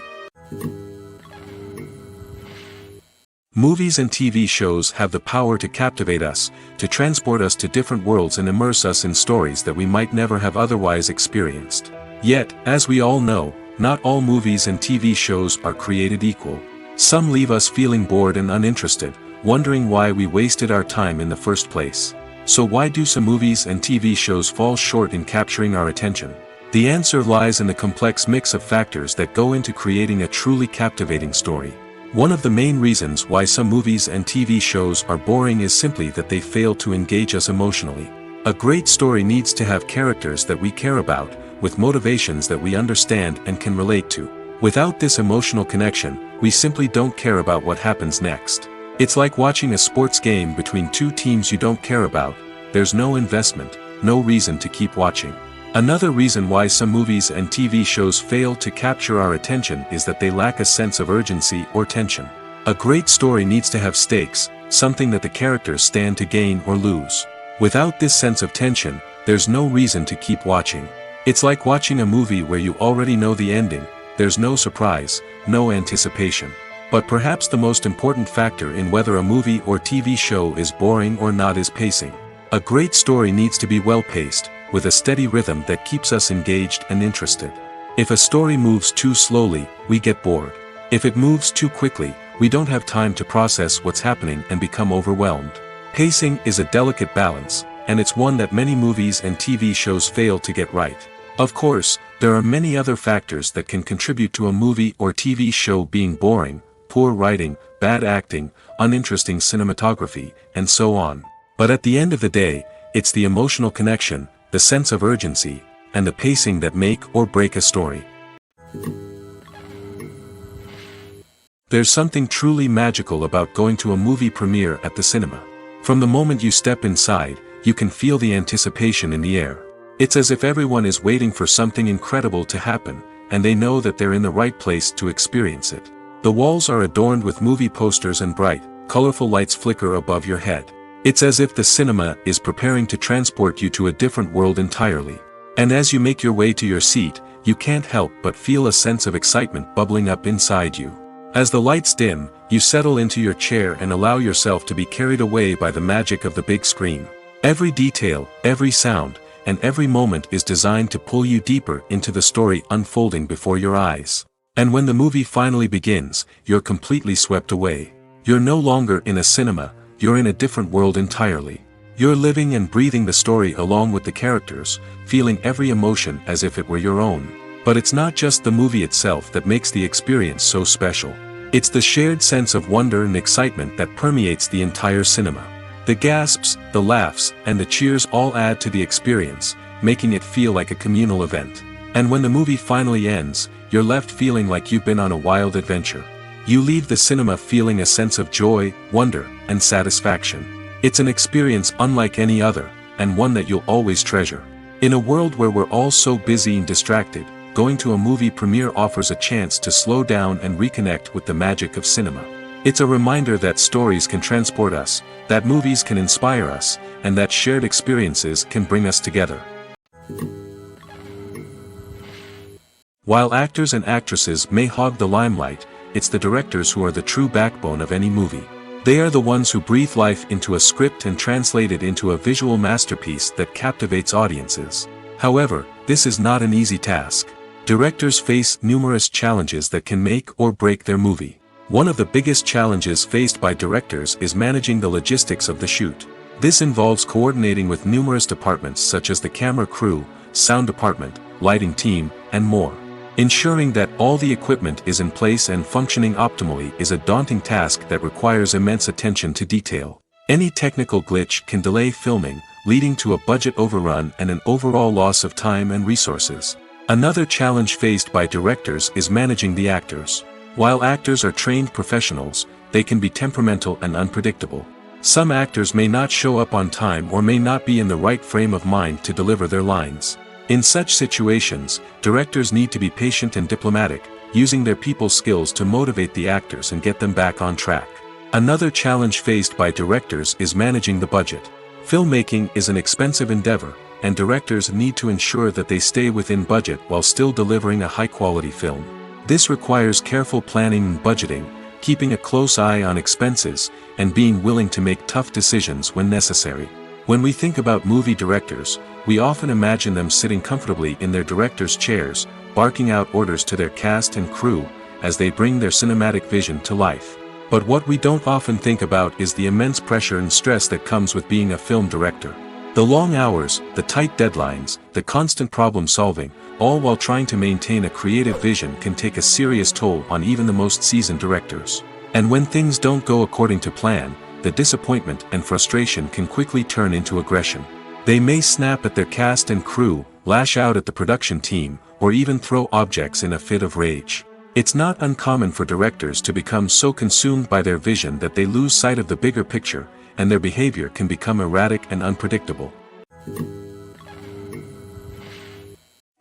Movies and TV shows have the power to captivate us, to transport us to different worlds and immerse us in stories that we might never have otherwise experienced. Yet, as we all know, not all movies and TV shows are created equal. Some leave us feeling bored and uninterested, wondering why we wasted our time in the first place. So why do some movies and TV shows fall short in capturing our attention? The answer lies in the complex mix of factors that go into creating a truly captivating story. One of the main reasons why some movies and TV shows are boring is simply that they fail to engage us emotionally. A great story needs to have characters that we care about, with motivations that we understand and can relate to. Without this emotional connection, we simply don't care about what happens next. It's like watching a sports game between two teams you don't care about. There's no investment, no reason to keep watching. Another reason why some movies and TV shows fail to capture our attention is that they lack a sense of urgency or tension. A great story needs to have stakes, something that the characters stand to gain or lose. Without this sense of tension, there's no reason to keep watching. It's like watching a movie where you already know the ending. There's no surprise, no anticipation. But perhaps the most important factor in whether a movie or TV show is boring or not is pacing. A great story needs to be well-paced, with a steady rhythm that keeps us engaged and interested. If a story moves too slowly, we get bored. If it moves too quickly, we don't have time to process what's happening and become overwhelmed. Pacing is a delicate balance, and it's one that many movies and TV shows fail to get right. Of course, there are many other factors that can contribute to a movie or TV show being boring: poor writing, bad acting, uninteresting cinematography, and so on. But at the end of the day, it's the emotional connection, the sense of urgency, and the pacing that make or break a story. There's something truly magical about going to a movie premiere at the cinema. From the moment you step inside, you can feel the anticipation in the air. It's as if everyone is waiting for something incredible to happen, and they know that they're in the right place to experience it. The walls are adorned with movie posters and bright, colorful lights flicker above your head. It's as if the cinema is preparing to transport you to a different world entirely. And as you make your way to your seat, you can't help but feel a sense of excitement bubbling up inside you. As the lights dim, you settle into your chair and allow yourself to be carried away by the magic of the big screen. Every detail, every sound, and every moment is designed to pull you deeper into the story unfolding before your eyes. And when the movie finally begins, you're completely swept away. You're no longer in a cinema, you're in a different world entirely. You're living and breathing the story along with the characters, feeling every emotion as if it were your own. But it's not just the movie itself that makes the experience so special. It's the shared sense of wonder and excitement that permeates the entire cinema. The gasps, the laughs, and the cheers all add to the experience, making it feel like a communal event. And when the movie finally ends, you're left feeling like you've been on a wild adventure. You leave the cinema feeling a sense of joy, wonder, and satisfaction. It's an experience unlike any other, and one that you'll always treasure. In a world where we're all so busy and distracted, going to a movie premiere offers a chance to slow down and reconnect with the magic of cinema. It's a reminder that stories can transport us, that movies can inspire us, and that shared experiences can bring us together. While actors and actresses may hog the limelight, it's the directors who are the true backbone of any movie. They are the ones who breathe life into a script and translate it into a visual masterpiece that captivates audiences. However, this is not an easy task. Directors face numerous challenges that can make or break their movie. One of the biggest challenges faced by directors is managing the logistics of the shoot. This involves coordinating with numerous departments such as the camera crew, sound department, lighting team, and more. Ensuring that all the equipment is in place and functioning optimally is a daunting task that requires immense attention to detail. Any technical glitch can delay filming, leading to a budget overrun and an overall loss of time and resources. Another challenge faced by directors is managing the actors. While actors are trained professionals, they can be temperamental and unpredictable. Some actors may not show up on time or may not be in the right frame of mind to deliver their lines. In such situations, directors need to be patient and diplomatic, using their people skills to motivate the actors and get them back on track. Another challenge faced by directors is managing the budget. Filmmaking is an expensive endeavor, and directors need to ensure that they stay within budget while still delivering a high-quality film. This requires careful planning and budgeting, keeping a close eye on expenses, and being willing to make tough decisions when necessary. When we think about movie directors, we often imagine them sitting comfortably in their director's chairs, barking out orders to their cast and crew, as they bring their cinematic vision to life. But what we don't often think about is the immense pressure and stress that comes with being a film director. The long hours, the tight deadlines, the constant problem solving, all while trying to maintain a creative vision can take a serious toll on even the most seasoned directors. And when things don't go according to plan, the disappointment and frustration can quickly turn into aggression. They may snap at their cast and crew, lash out at the production team, or even throw objects in a fit of rage. It's not uncommon for directors to become so consumed by their vision that they lose sight of the bigger picture, and their behavior can become erratic and unpredictable.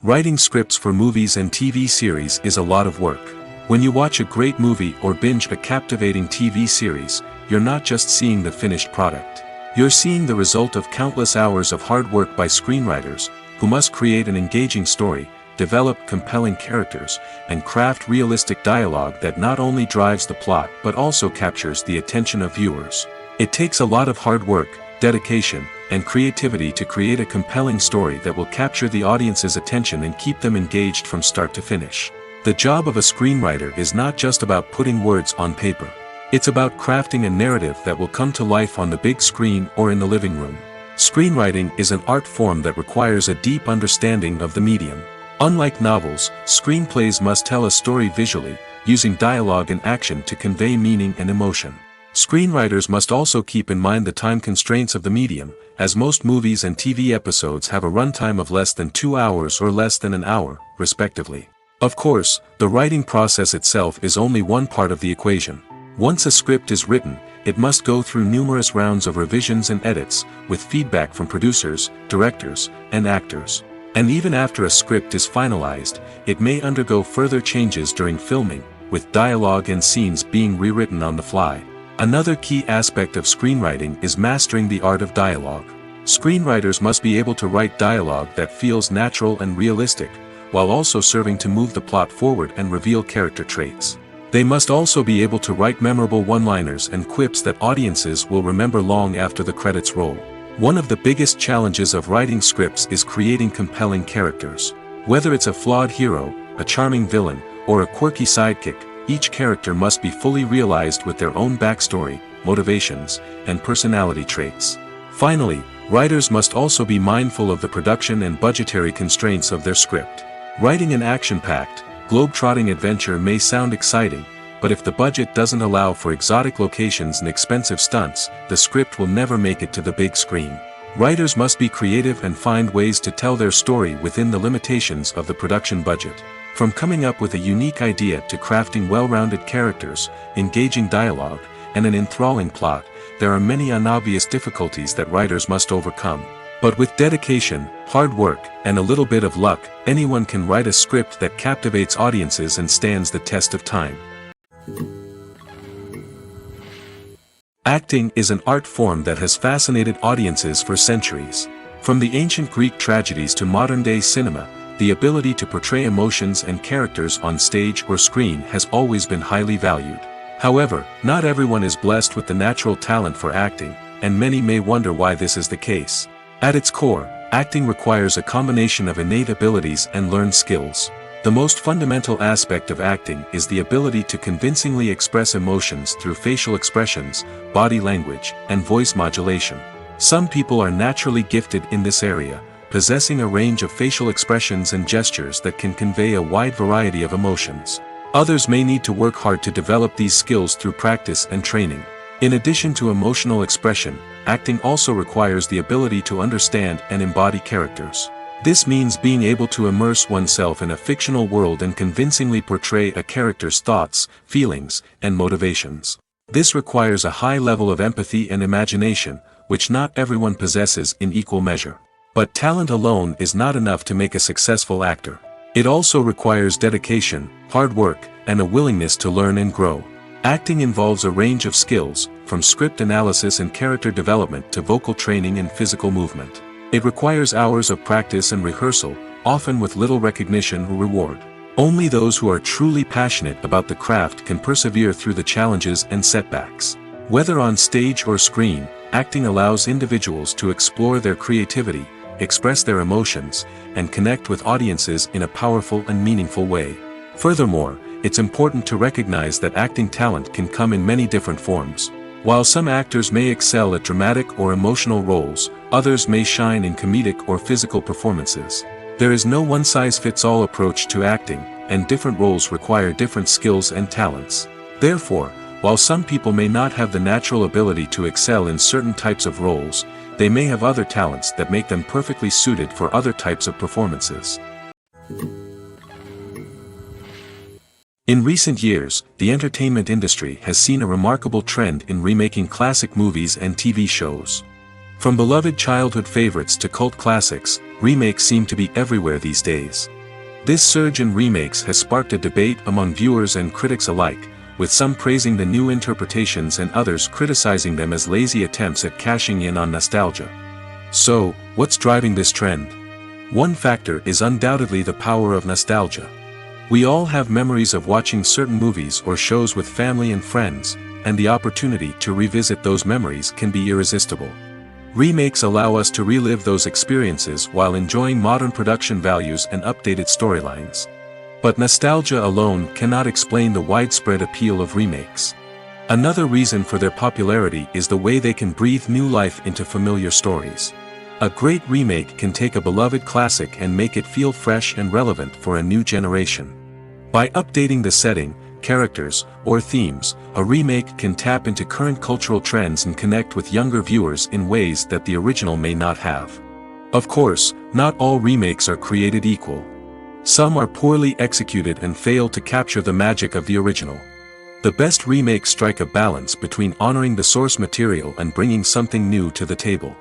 Writing scripts for movies and TV series is a lot of work. When you watch a great movie or binge a captivating TV series, you're not just seeing the finished product. You're seeing the result of countless hours of hard work by screenwriters, who must create an engaging story, develop compelling characters, and craft realistic dialogue that not only drives the plot but also captures the attention of viewers. It takes a lot of hard work, dedication, and creativity to create a compelling story that will capture the audience's attention and keep them engaged from start to finish. The job of a screenwriter is not just about putting words on paper. It's about crafting a narrative that will come to life on the big screen or in the living room. Screenwriting is an art form that requires a deep understanding of the medium. Unlike novels, screenplays must tell a story visually, using dialogue and action to convey meaning and emotion. Screenwriters must also keep in mind the time constraints of the medium, as most movies and TV episodes have a runtime of less than 2 hours or less than an hour, respectively. Of course, the writing process itself is only one part of the equation. Once a script is written, it must go through numerous rounds of revisions and edits, with feedback from producers, directors, and actors. And even after a script is finalized, it may undergo further changes during filming, with dialogue and scenes being rewritten on the fly. Another key aspect of screenwriting is mastering the art of dialogue. Screenwriters must be able to write dialogue that feels natural and realistic, while also serving to move the plot forward and reveal character traits. They must also be able to write memorable one-liners and quips that audiences will remember long after the credits roll. One of the biggest challenges of writing scripts is creating compelling characters. Whether it's a flawed hero, a charming villain, or a quirky sidekick, each character must be fully realized with their own backstory, motivations, and personality traits. Finally, writers must also be mindful of the production and budgetary constraints of their script. Writing an action-packed, globe-trotting adventure may sound exciting, but if the budget doesn't allow for exotic locations and expensive stunts, the script will never make it to the big screen. Writers must be creative and find ways to tell their story within the limitations of the production budget. From coming up with a unique idea to crafting well-rounded characters, engaging dialogue, and an enthralling plot, there are many unobvious difficulties that writers must overcome. But with dedication, hard work, and a little bit of luck, anyone can write a script that captivates audiences and stands the test of time. Acting is an art form that has fascinated audiences for centuries. From the ancient Greek tragedies to modern-day cinema, the ability to portray emotions and characters on stage or screen has always been highly valued. However, not everyone is blessed with the natural talent for acting, and many may wonder why this is the case. At its core, acting requires a combination of innate abilities and learned skills. The most fundamental aspect of acting is the ability to convincingly express emotions through facial expressions, body language, and voice modulation. Some people are naturally gifted in this area, possessing a range of facial expressions and gestures that can convey a wide variety of emotions. Others may need to work hard to develop these skills through practice and training. In addition to emotional expression, acting also requires the ability to understand and embody characters. This means being able to immerse oneself in a fictional world and convincingly portray a character's thoughts, feelings, and motivations. This requires a high level of empathy and imagination, which not everyone possesses in equal measure. But talent alone is not enough to make a successful actor. It also requires dedication, hard work, and a willingness to learn and grow. Acting involves a range of skills, from script analysis and character development to vocal training and physical movement. It requires hours of practice and rehearsal, often with little recognition or reward. Only those who are truly passionate about the craft can persevere through the challenges and setbacks. Whether on stage or screen, acting allows individuals to explore their creativity, express their emotions, and connect with audiences in a powerful and meaningful way. Furthermore, it's important to recognize that acting talent can come in many different forms. While some actors may excel at dramatic or emotional roles, others may shine in comedic or physical performances. There is no one-size-fits-all approach to acting, and different roles require different skills and talents. Therefore, while some people may not have the natural ability to excel in certain types of roles, they may have other talents that make them perfectly suited for other types of performances. In recent years, the entertainment industry has seen a remarkable trend in remaking classic movies and TV shows. From beloved childhood favorites to cult classics, remakes seem to be everywhere these days. This surge in remakes has sparked a debate among viewers and critics alike, with some praising the new interpretations and others criticizing them as lazy attempts at cashing in on nostalgia. So, what's driving this trend? One factor is undoubtedly the power of nostalgia. We all have memories of watching certain movies or shows with family and friends, and the opportunity to revisit those memories can be irresistible. Remakes allow us to relive those experiences while enjoying modern production values and updated storylines. But nostalgia alone cannot explain the widespread appeal of remakes. Another reason for their popularity is the way they can breathe new life into familiar stories. A great remake can take a beloved classic and make it feel fresh and relevant for a new generation. By updating the setting, characters, or themes, a remake can tap into current cultural trends and connect with younger viewers in ways that the original may not have. Of course, not all remakes are created equal. Some are poorly executed and fail to capture the magic of the original. The best remakes strike a balance between honoring the source material and bringing something new to the table.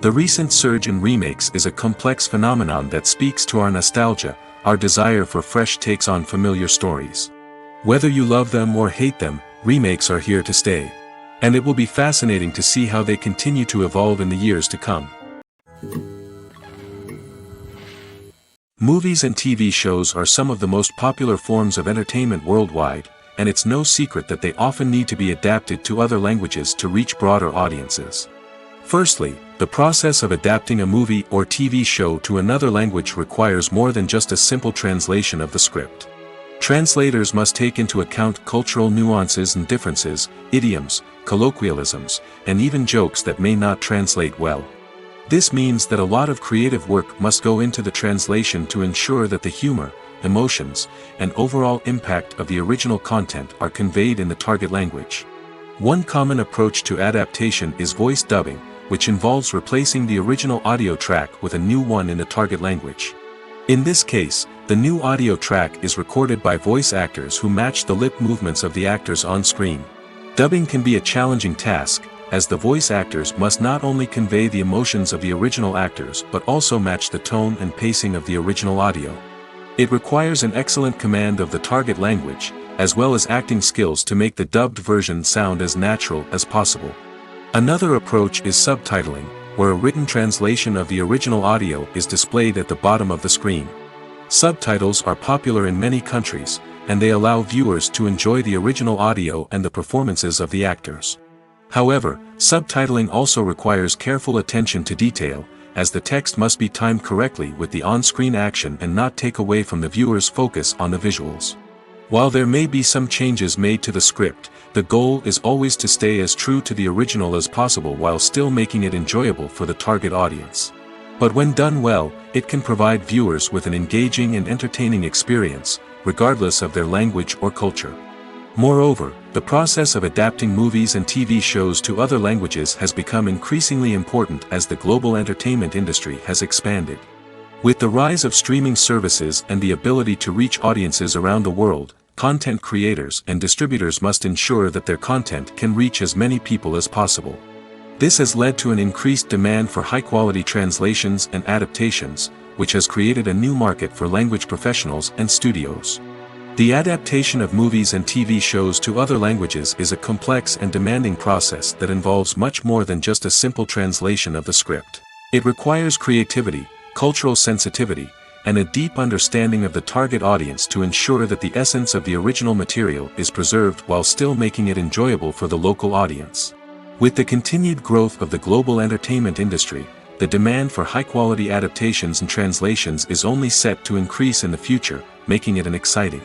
The recent surge in remakes is a complex phenomenon that speaks to our nostalgia, our desire for fresh takes on familiar stories. Whether you love them or hate them, remakes are here to stay. And it will be fascinating to see how they continue to evolve in the years to come. Movies and TV shows are some of the most popular forms of entertainment worldwide, and it's no secret that they often need to be adapted to other languages to reach broader audiences. Firstly, the process of adapting a movie or TV show to another language requires more than just a simple translation of the script. Translators must take into account cultural nuances and differences, idioms, colloquialisms, and even jokes that may not translate well. This means that a lot of creative work must go into the translation to ensure that the humor, emotions, and overall impact of the original content are conveyed in the target language. One common approach to adaptation is voice dubbing, which involves replacing the original audio track with a new one in the target language. In this case, the new audio track is recorded by voice actors who match the lip movements of the actors on screen. Dubbing can be a challenging task, as the voice actors must not only convey the emotions of the original actors but also match the tone and pacing of the original audio. It requires an excellent command of the target language, as well as acting skills to make the dubbed version sound as natural as possible. Another approach is subtitling, where a written translation of the original audio is displayed at the bottom of the screen. Subtitles are popular in many countries, and they allow viewers to enjoy the original audio and the performances of the actors. However, subtitling also requires careful attention to detail, as the text must be timed correctly with the on-screen action and not take away from the viewer's focus on the visuals. While there may be some changes made to the script, the goal is always to stay as true to the original as possible while still making it enjoyable for the target audience. But when done well, it can provide viewers with an engaging and entertaining experience, regardless of their language or culture. Moreover, the process of adapting movies and TV shows to other languages has become increasingly important as the global entertainment industry has expanded. With the rise of streaming services and the ability to reach audiences around the world, content creators and distributors must ensure that their content can reach as many people as possible. This has led to an increased demand for high-quality translations and adaptations, which has created a new market for language professionals and studios. The adaptation of movies and TV shows to other languages is a complex and demanding process that involves much more than just a simple translation of the script. It requires creativity, cultural sensitivity, and a deep understanding of the target audience to ensure that the essence of the original material is preserved while still making it enjoyable for the local audience. With the continued growth of the global entertainment industry, the demand for high-quality adaptations and translations is only set to increase in the future, making it exciting.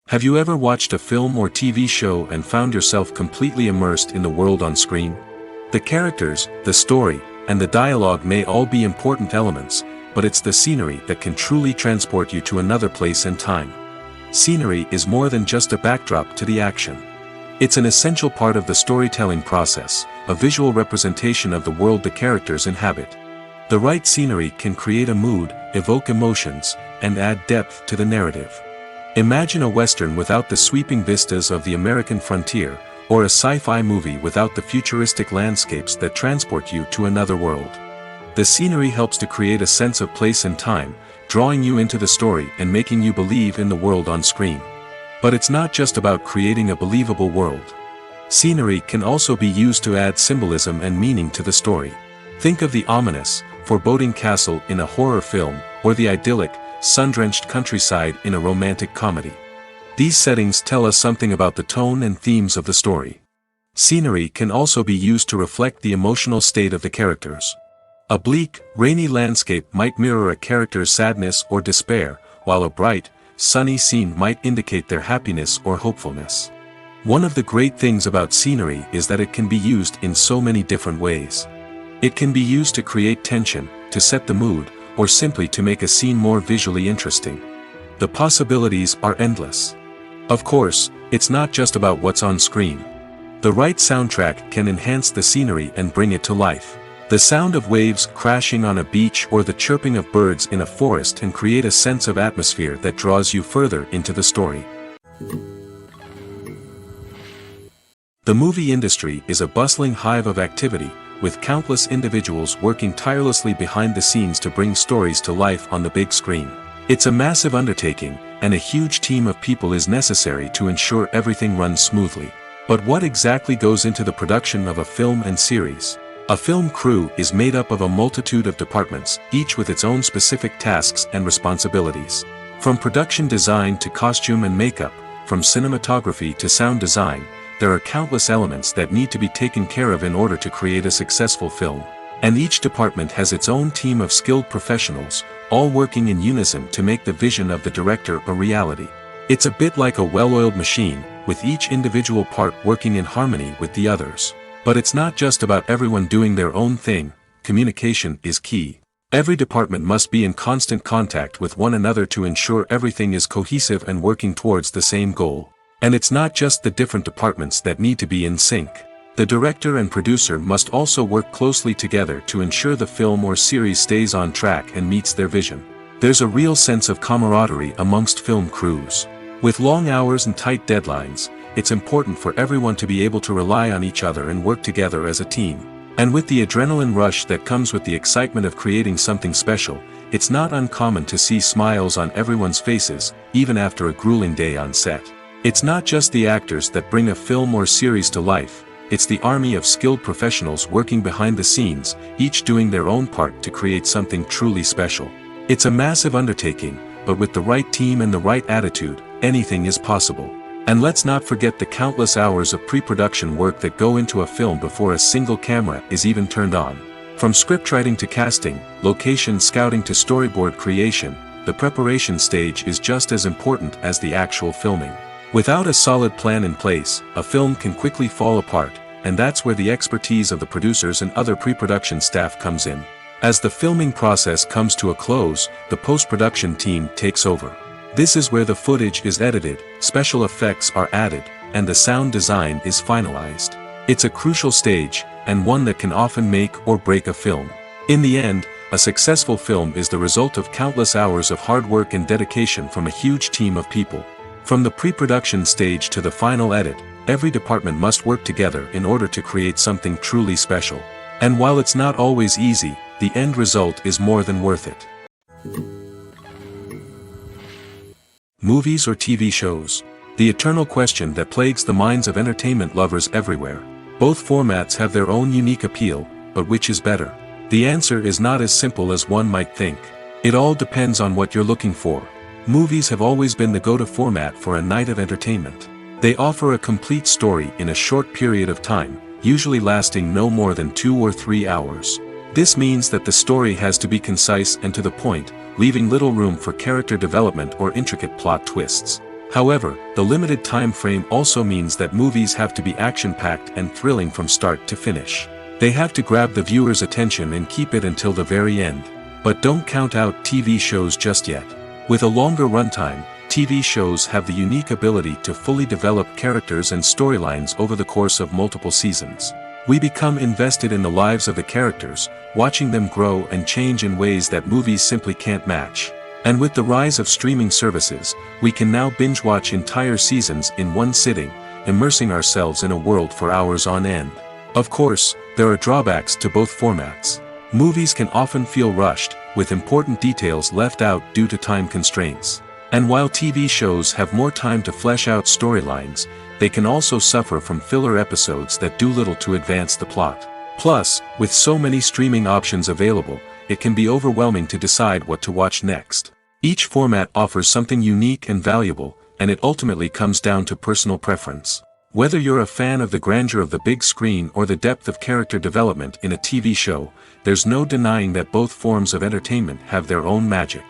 Have you ever watched a film or TV show and found yourself completely immersed in the world on screen? The characters, the story, and the dialogue may all be important elements, but it's the scenery that can truly transport you to another place and time. Scenery is more than just a backdrop to the action. It's an essential part of the storytelling process, a visual representation of the world the characters inhabit. The right scenery can create a mood, evoke emotions, and add depth to the narrative. Imagine a Western without the sweeping vistas of the American frontier, or a sci-fi movie without the futuristic landscapes that transport you to another world. The scenery helps to create a sense of place and time, drawing you into the story and making you believe in the world on screen. But it's not just about creating a believable world. Scenery can also be used to add symbolism and meaning to the story. Think of the ominous, foreboding castle in a horror film, or the idyllic, sun-drenched countryside in a romantic comedy. These settings tell us something about the tone and themes of the story. Scenery can also be used to reflect the emotional state of the characters. A bleak, rainy landscape might mirror a character's sadness or despair, while a bright, sunny scene might indicate their happiness or hopefulness. One of the great things about scenery is that it can be used in so many different ways. It can be used to create tension, to set the mood, or simply to make a scene more visually interesting. The possibilities are endless. Of course, it's not just about what's on screen. The right soundtrack can enhance the scenery and bring it to life. The sound of waves crashing on a beach or the chirping of birds in a forest can create a sense of atmosphere that draws you further into the story. The movie industry is a bustling hive of activity, with countless individuals working tirelessly behind the scenes to bring stories to life on the big screen. It's a massive undertaking, and a huge team of people is necessary to ensure everything runs smoothly. But what exactly goes into the production of a film and series? A film crew is made up of a multitude of departments, each with its own specific tasks and responsibilities. From production design to costume and makeup, from cinematography to sound design, there are countless elements that need to be taken care of in order to create a successful film. And each department has its own team of skilled professionals, all working in unison to make the vision of the director a reality. It's a bit like a well-oiled machine, with each individual part working in harmony with the others. But it's not just about everyone doing their own thing. Communication is key. Every department must be in constant contact with one another to ensure everything is cohesive and working towards the same goal. And it's not just the different departments that need to be in sync. The director and producer must also work closely together to ensure the film or series stays on track and meets their vision. There's a real sense of camaraderie amongst film crews. With long hours and tight deadlines, it's important for everyone to be able to rely on each other and work together as a team. And with the adrenaline rush that comes with the excitement of creating something special, it's not uncommon to see smiles on everyone's faces, even after a grueling day on set. It's not just the actors that bring a film or series to life, it's the army of skilled professionals working behind the scenes, each doing their own part to create something truly special. It's a massive undertaking, but with the right team and the right attitude, anything is possible. And let's not forget the countless hours of pre-production work that go into a film before a single camera is even turned on. From scriptwriting to casting, location scouting to storyboard creation, the preparation stage is just as important as the actual filming. Without a solid plan in place, a film can quickly fall apart, and that's where the expertise of the producers and other pre-production staff comes in. As the filming process comes to a close, the post-production team takes over. This is where the footage is edited, special effects are added, and the sound design is finalized. It's a crucial stage, and one that can often make or break a film. In the end, a successful film is the result of countless hours of hard work and dedication from a huge team of people. From the pre-production stage to the final edit, every department must work together in order to create something truly special. And while it's not always easy, the end result is more than worth it. Movies or TV shows? The eternal question that plagues the minds of entertainment lovers everywhere. Both formats have their own unique appeal, but which is better? The answer is not as simple as one might think. It all depends on what you're looking for. Movies have always been the go-to format for a night of entertainment. They offer a complete story in a short period of time, usually lasting no more than 2 or 3 hours. This means that the story has to be concise and to the point, leaving little room for character development or intricate plot twists. However, the limited time frame also means that movies have to be action-packed and thrilling from start to finish. They have to grab the viewer's attention and keep it until the very end. But don't count out TV shows just yet. With a longer runtime, TV shows have the unique ability to fully develop characters and storylines over the course of multiple seasons. We become invested in the lives of the characters, watching them grow and change in ways that movies simply can't match. And with the rise of streaming services, we can now binge-watch entire seasons in one sitting, immersing ourselves in a world for hours on end. Of course, there are drawbacks to both formats. Movies can often feel rushed, with important details left out due to time constraints. And while TV shows have more time to flesh out storylines, they can also suffer from filler episodes that do little to advance the plot. Plus, with so many streaming options available, it can be overwhelming to decide what to watch next. Each format offers something unique and valuable, and it ultimately comes down to personal preference. Whether you're a fan of the grandeur of the big screen or the depth of character development in a TV show, there's no denying that both forms of entertainment have their own magic.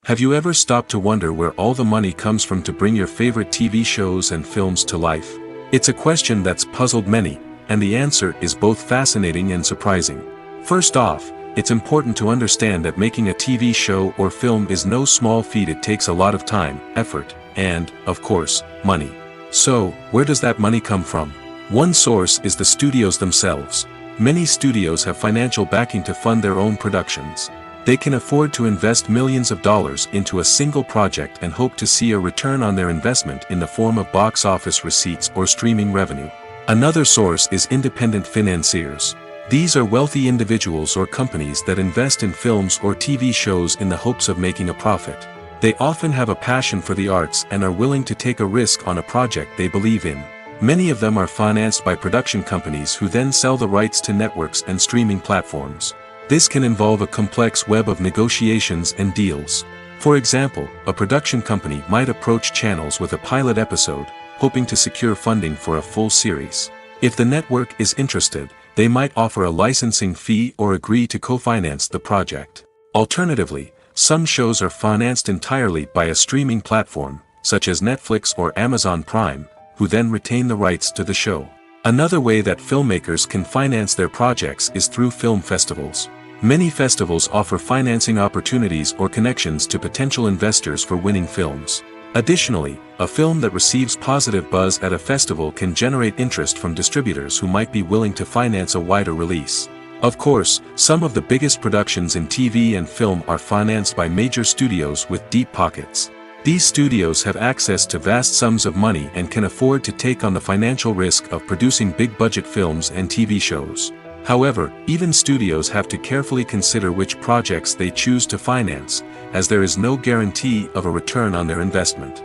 Have you ever stopped to wonder where all the money comes from to bring your favorite TV shows and films to life? It's a question that's puzzled many, and the answer is both fascinating and surprising. First off, it's important to understand that making a TV show or film is no small feat. It takes a lot of time, effort, and, of course, money. So, where does that money come from? One source is the studios themselves. Many studios have financial backing to fund their own productions. They can afford to invest millions of dollars into a single project and hope to see a return on their investment in the form of box office receipts or streaming revenue. Another source is independent financiers. These are wealthy individuals or companies that invest in films or TV shows in the hopes of making a profit. They often have a passion for the arts and are willing to take a risk on a project they believe in. Many of them are financed by production companies who then sell the rights to networks and streaming platforms. This can involve a complex web of negotiations and deals. For example, a production company might approach channels with a pilot episode, hoping to secure funding for a full series. If the network is interested, they might offer a licensing fee or agree to co-finance the project. Alternatively, some shows are financed entirely by a streaming platform, such as Netflix or Amazon Prime, who then retain the rights to the show. Another way that filmmakers can finance their projects is through film festivals. Many festivals offer financing opportunities or connections to potential investors for winning films. Additionally, a film that receives positive buzz at a festival can generate interest from distributors who might be willing to finance a wider release. Of course, some of the biggest productions in TV and film are financed by major studios with deep pockets. These studios have access to vast sums of money and can afford to take on the financial risk of producing big-budget films and TV shows. However, even studios have to carefully consider which projects they choose to finance, as there is no guarantee of a return on their investment.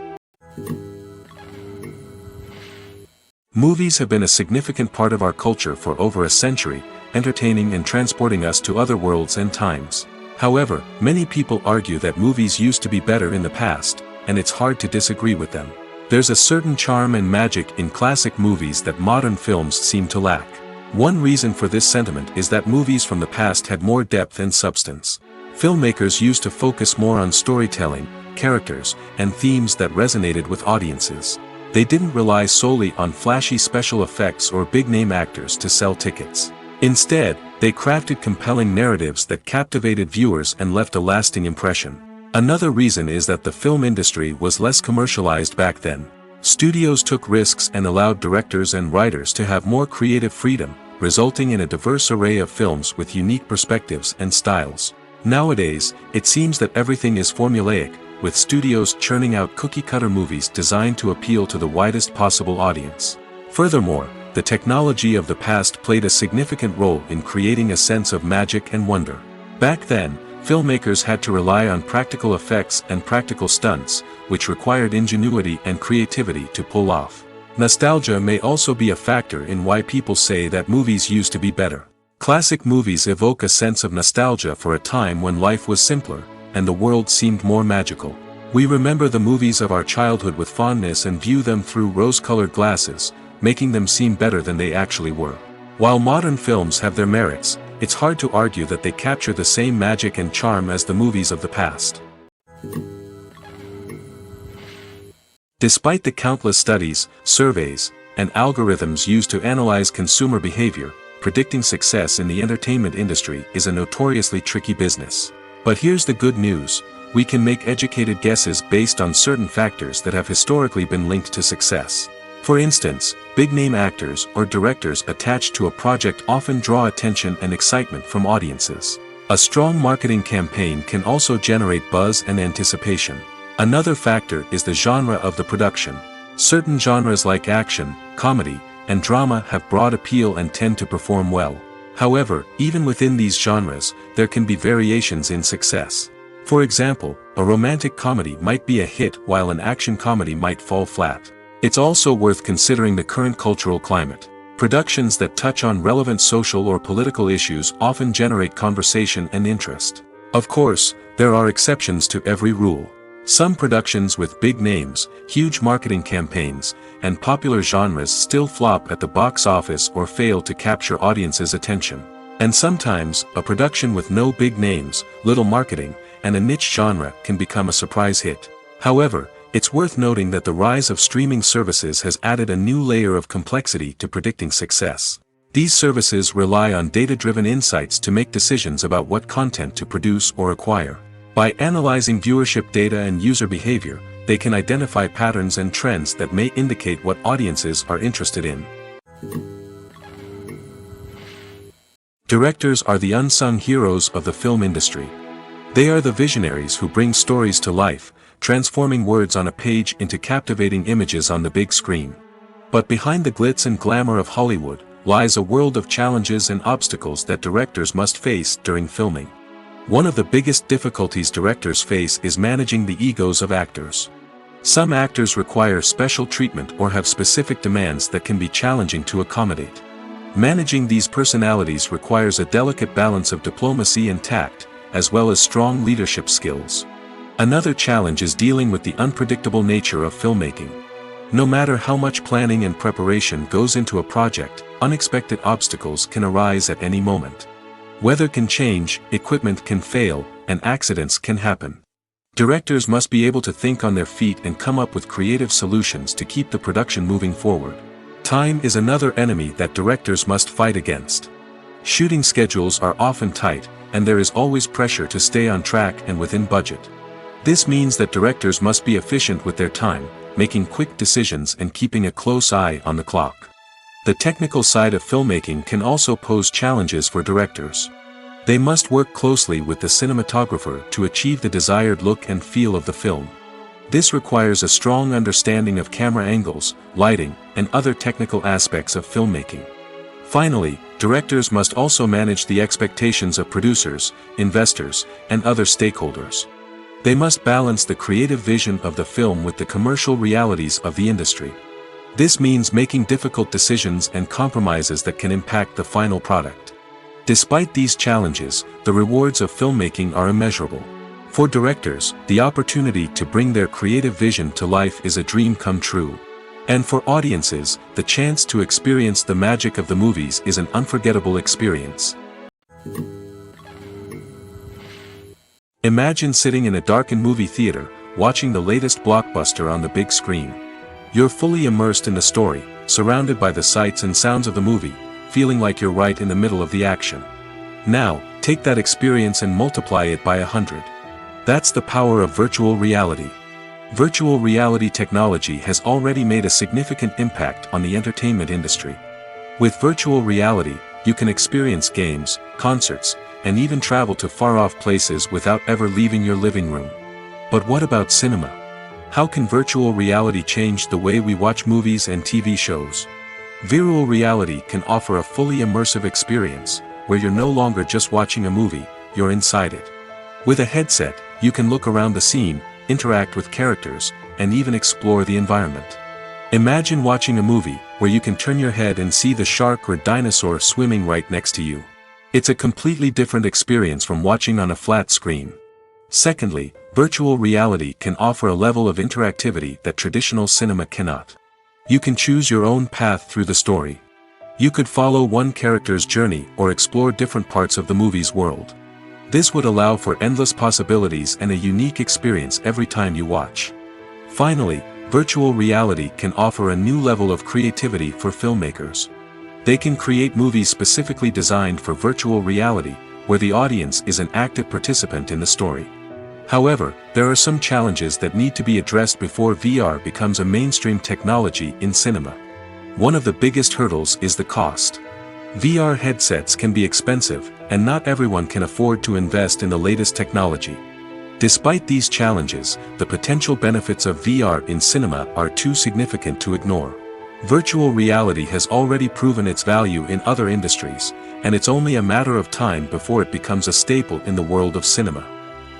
Movies have been a significant part of our culture for over a century, entertaining and transporting us to other worlds and times. However, many people argue that movies used to be better in the past, and it's hard to disagree with them. There's a certain charm and magic in classic movies that modern films seem to lack. One reason for this sentiment is that movies from the past had more depth and substance. Filmmakers used to focus more on storytelling, characters, and themes that resonated with audiences. They didn't rely solely on flashy special effects or big-name actors to sell tickets. Instead, they crafted compelling narratives that captivated viewers and left a lasting impression. Another reason is that the film industry was less commercialized back then. Studios took risks and allowed directors and writers to have more creative freedom, resulting in a diverse array of films with unique perspectives and styles. Nowadays, it seems that everything is formulaic, with studios churning out cookie-cutter movies designed to appeal to the widest possible audience. Furthermore, the technology of the past played a significant role in creating a sense of magic and wonder. Back then, filmmakers had to rely on practical effects and practical stunts, which required ingenuity and creativity to pull off. Nostalgia may also be a factor in why people say that movies used to be better. Classic movies evoke a sense of nostalgia for a time when life was simpler, and the world seemed more magical. We remember the movies of our childhood with fondness and view them through rose-colored glasses, making them seem better than they actually were. While modern films have their merits, it's hard to argue that they capture the same magic and charm as the movies of the past. Despite the countless studies, surveys, and algorithms used to analyze consumer behavior, predicting success in the entertainment industry is a notoriously tricky business. But here's the good news: we can make educated guesses based on certain factors that have historically been linked to success. For instance, big-name actors or directors attached to a project often draw attention and excitement from audiences. A strong marketing campaign can also generate buzz and anticipation. Another factor is the genre of the production. Certain genres like action, comedy, and drama have broad appeal and tend to perform well. However, even within these genres, there can be variations in success. For example, a romantic comedy might be a hit while an action comedy might fall flat. It's also worth considering the current cultural climate. Productions that touch on relevant social or political issues often generate conversation and interest. Of course, there are exceptions to every rule. Some productions with big names, huge marketing campaigns, and popular genres still flop at the box office or fail to capture audiences' attention. And sometimes, a production with no big names, little marketing, and a niche genre can become a surprise hit. However, it's worth noting that the rise of streaming services has added a new layer of complexity to predicting success. These services rely on data-driven insights to make decisions about what content to produce or acquire. By analyzing viewership data and user behavior, they can identify patterns and trends that may indicate what audiences are interested in. Directors are the unsung heroes of the film industry. They are the visionaries who bring stories to life, transforming words on a page into captivating images on the big screen. But behind the glitz and glamour of Hollywood, lies a world of challenges and obstacles that directors must face during filming. One of the biggest difficulties directors face is managing the egos of actors. Some actors require special treatment or have specific demands that can be challenging to accommodate. Managing these personalities requires a delicate balance of diplomacy and tact, as well as strong leadership skills. Another challenge is dealing with the unpredictable nature of filmmaking. No matter how much planning and preparation goes into a project, unexpected obstacles can arise at any moment. Weather can change, equipment can fail, and accidents can happen. Directors must be able to think on their feet and come up with creative solutions to keep the production moving forward. Time is another enemy that directors must fight against. Shooting schedules are often tight, and there is always pressure to stay on track and within budget. This means that directors must be efficient with their time, making quick decisions and keeping a close eye on the clock. The technical side of filmmaking can also pose challenges for directors. They must work closely with the cinematographer to achieve the desired look and feel of the film. This requires a strong understanding of camera angles, lighting, and other technical aspects of filmmaking. Finally, directors must also manage the expectations of producers, investors, and other stakeholders. They must balance the creative vision of the film with the commercial realities of the industry. This means making difficult decisions and compromises that can impact the final product. Despite these challenges, the rewards of filmmaking are immeasurable. For directors, the opportunity to bring their creative vision to life is a dream come true. And for audiences, the chance to experience the magic of the movies is an unforgettable experience. Imagine sitting in a darkened movie theater, watching the latest blockbuster on the big screen. You're fully immersed in the story, surrounded by the sights and sounds of the movie, feeling like you're right in the middle of the action. Now, take that experience and multiply it by 100. That's the power of virtual reality. Virtual reality technology has already made a significant impact on the entertainment industry. With virtual reality, you can experience games, concerts, and even travel to far-off places without ever leaving your living room. But what about cinema? How can virtual reality change the way we watch movies and TV shows? Virtual reality can offer a fully immersive experience, where you're no longer just watching a movie, you're inside it. With a headset, you can look around the scene, interact with characters, and even explore the environment. Imagine watching a movie where you can turn your head and see the shark or dinosaur swimming right next to you. It's a completely different experience from watching on a flat screen. Secondly, virtual reality can offer a level of interactivity that traditional cinema cannot. You can choose your own path through the story. You could follow one character's journey or explore different parts of the movie's world. This would allow for endless possibilities and a unique experience every time you watch. Finally, virtual reality can offer a new level of creativity for filmmakers. They can create movies specifically designed for virtual reality, where the audience is an active participant in the story. However, there are some challenges that need to be addressed before VR becomes a mainstream technology in cinema. One of the biggest hurdles is the cost. VR headsets can be expensive, and not everyone can afford to invest in the latest technology. Despite these challenges, the potential benefits of VR in cinema are too significant to ignore. Virtual reality has already proven its value in other industries, and it's only a matter of time before it becomes a staple in the world of cinema.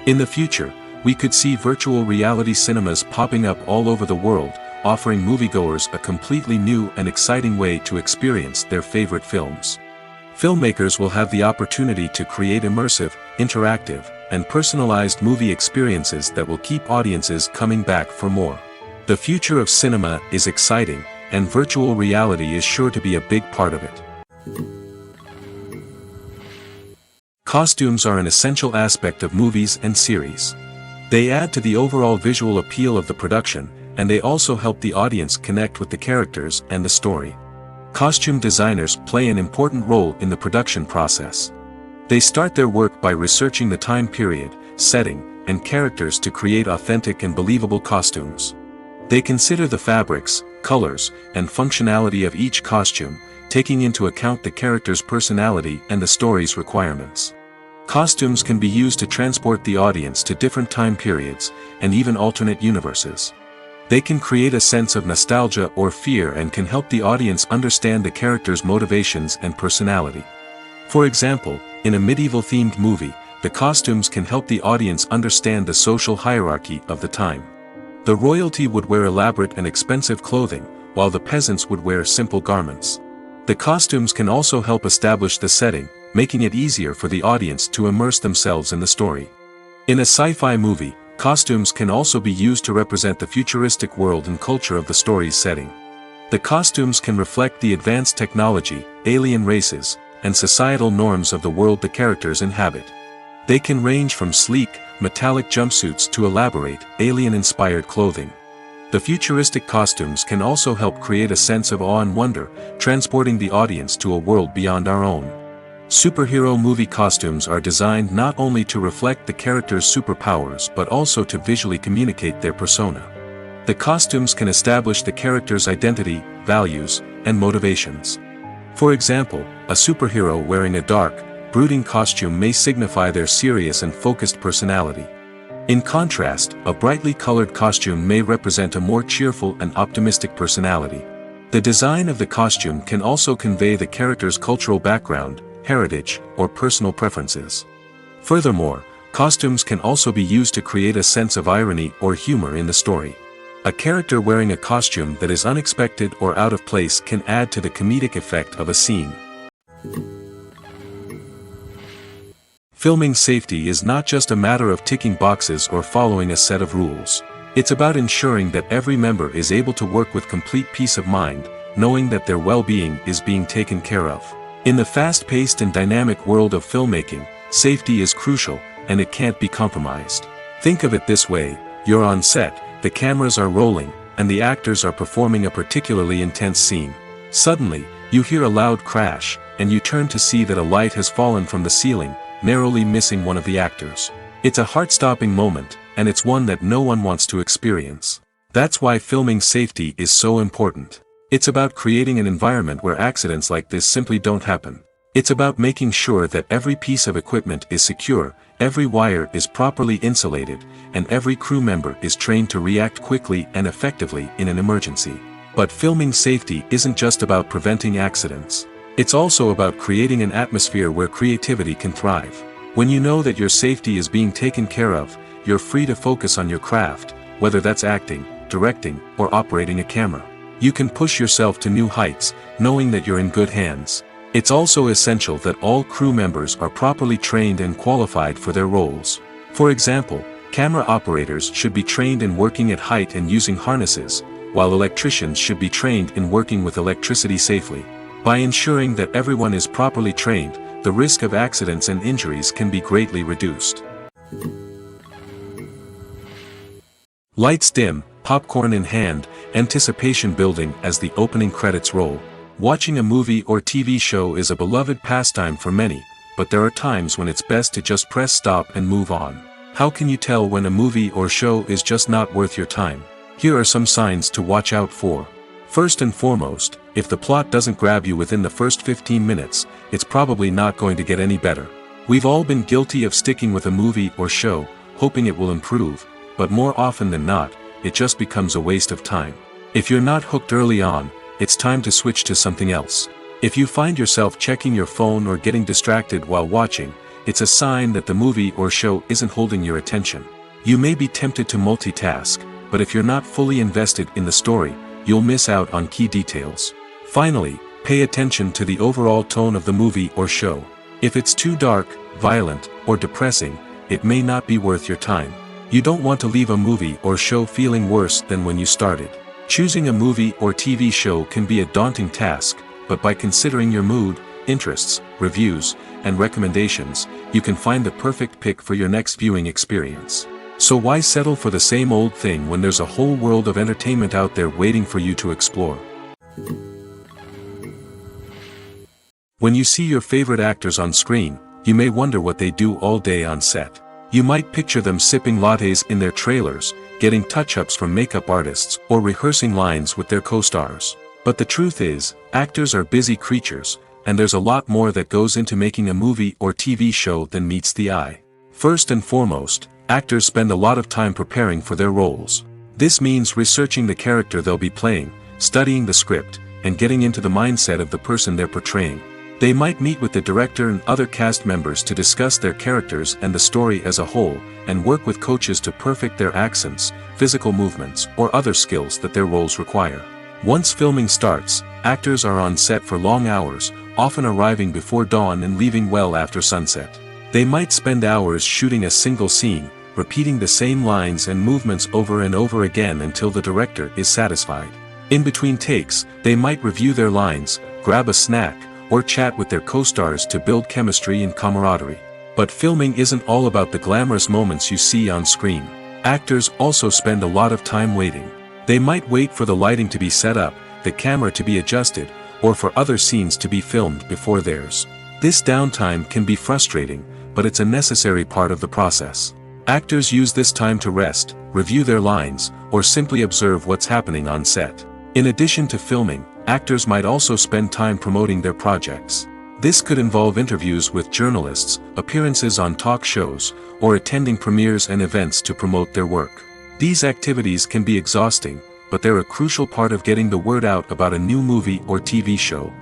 In the future, we could see virtual reality cinemas popping up all over the world, offering moviegoers a completely new and exciting way to experience their favorite films. Filmmakers will have the opportunity to create immersive, interactive, and personalized movie experiences that will keep audiences coming back for more. The future of cinema is exciting, and virtual reality is sure to be a big part of it. Costumes are an essential aspect of movies and series. They add to the overall visual appeal of the production, and they also help the audience connect with the characters and the story. Costume designers play an important role in the production process. They start their work by researching the time period, setting, and characters to create authentic and believable costumes. They consider the fabrics, colors, and functionality of each costume, taking into account the character's personality and the story's requirements. Costumes can be used to transport the audience to different time periods, and even alternate universes. They can create a sense of nostalgia or fear and can help the audience understand the character's motivations and personality. For example, in a medieval-themed movie, the costumes can help the audience understand the social hierarchy of the time. The royalty would wear elaborate and expensive clothing, while the peasants would wear simple garments. The costumes can also help establish the setting, making it easier for the audience to immerse themselves in the story. In a sci-fi movie, costumes can also be used to represent the futuristic world and culture of the story's setting. The costumes can reflect the advanced technology, alien races, and societal norms of the world the characters inhabit. They can range from sleek, metallic jumpsuits to elaborate, alien-inspired clothing. The futuristic costumes can also help create a sense of awe and wonder, transporting the audience to a world beyond our own. Superhero movie costumes are designed not only to reflect the character's superpowers but also to visually communicate their persona. The costumes can establish the character's identity, values, and motivations. For example, a superhero wearing a dark, brooding costume may signify their serious and focused personality. In contrast, a brightly colored costume may represent a more cheerful and optimistic personality. The design of the costume can also convey the character's cultural background, heritage, or personal preferences. Furthermore, costumes can also be used to create a sense of irony or humor in the story. A character wearing a costume that is unexpected or out of place can add to the comedic effect of a scene. Filming safety is not just a matter of ticking boxes or following a set of rules. It's about ensuring that every member is able to work with complete peace of mind, knowing that their well-being is being taken care of. In the fast-paced and dynamic world of filmmaking, safety is crucial, and it can't be compromised. Think of it this way: you're on set, the cameras are rolling, and the actors are performing a particularly intense scene. Suddenly, you hear a loud crash, and you turn to see that a light has fallen from the ceiling, narrowly missing one of the actors. It's a heart-stopping moment, and it's one that no one wants to experience. That's why filming safety is so important. It's about creating an environment where accidents like this simply don't happen. It's about making sure that every piece of equipment is secure, every wire is properly insulated, and every crew member is trained to react quickly and effectively in an emergency. But filming safety isn't just about preventing accidents. It's also about creating an atmosphere where creativity can thrive. When you know that your safety is being taken care of, you're free to focus on your craft, whether that's acting, directing, or operating a camera. You can push yourself to new heights, knowing that you're in good hands. It's also essential that all crew members are properly trained and qualified for their roles. For example, camera operators should be trained in working at height and using harnesses, while electricians should be trained in working with electricity safely. By ensuring that everyone is properly trained, the risk of accidents and injuries can be greatly reduced. Lights dim, popcorn in hand, anticipation building as the opening credits roll. Watching a movie or TV show is a beloved pastime for many, but there are times when it's best to just press stop and move on. How can you tell when a movie or show is just not worth your time? Here are some signs to watch out for. First and foremost, if the plot doesn't grab you within the first 15 minutes, it's probably not going to get any better. We've all been guilty of sticking with a movie or show, hoping it will improve, but more often than not, it just becomes a waste of time. If you're not hooked early on, it's time to switch to something else. If you find yourself checking your phone or getting distracted while watching, it's a sign that the movie or show isn't holding your attention. You may be tempted to multitask, but if you're not fully invested in the story, you'll miss out on key details. Finally, pay attention to the overall tone of the movie or show. If it's too dark, violent, or depressing, it may not be worth your time. You don't want to leave a movie or show feeling worse than when you started. Choosing a movie or TV show can be a daunting task, but by considering your mood, interests, reviews, and recommendations, you can find the perfect pick for your next viewing experience. So why settle for the same old thing when there's a whole world of entertainment out there waiting for you to explore? When you see your favorite actors on screen, you may wonder what they do all day on set. You might picture them sipping lattes in their trailers, getting touch-ups from makeup artists, or rehearsing lines with their co-stars. But the truth is, actors are busy creatures, and there's a lot more that goes into making a movie or TV show than meets the eye. First and foremost, actors spend a lot of time preparing for their roles. This means researching the character they'll be playing, studying the script, and getting into the mindset of the person they're portraying. They might meet with the director and other cast members to discuss their characters and the story as a whole, and work with coaches to perfect their accents, physical movements, or other skills that their roles require. Once filming starts, actors are on set for long hours, often arriving before dawn and leaving well after sunset. They might spend hours shooting a single scene, repeating the same lines and movements over and over again until the director is satisfied. In between takes, they might review their lines, grab a snack, or chat with their co-stars to build chemistry and camaraderie. But filming isn't all about the glamorous moments you see on screen. Actors also spend a lot of time waiting. They might wait for the lighting to be set up, the camera to be adjusted, or for other scenes to be filmed before theirs. This downtime can be frustrating, but it's a necessary part of the process. Actors use this time to rest, review their lines, or simply observe what's happening on set. In addition to filming, actors might also spend time promoting their projects. This could involve interviews with journalists, appearances on talk shows, or attending premieres and events to promote their work. These activities can be exhausting, but they're a crucial part of getting the word out about a new movie or TV show.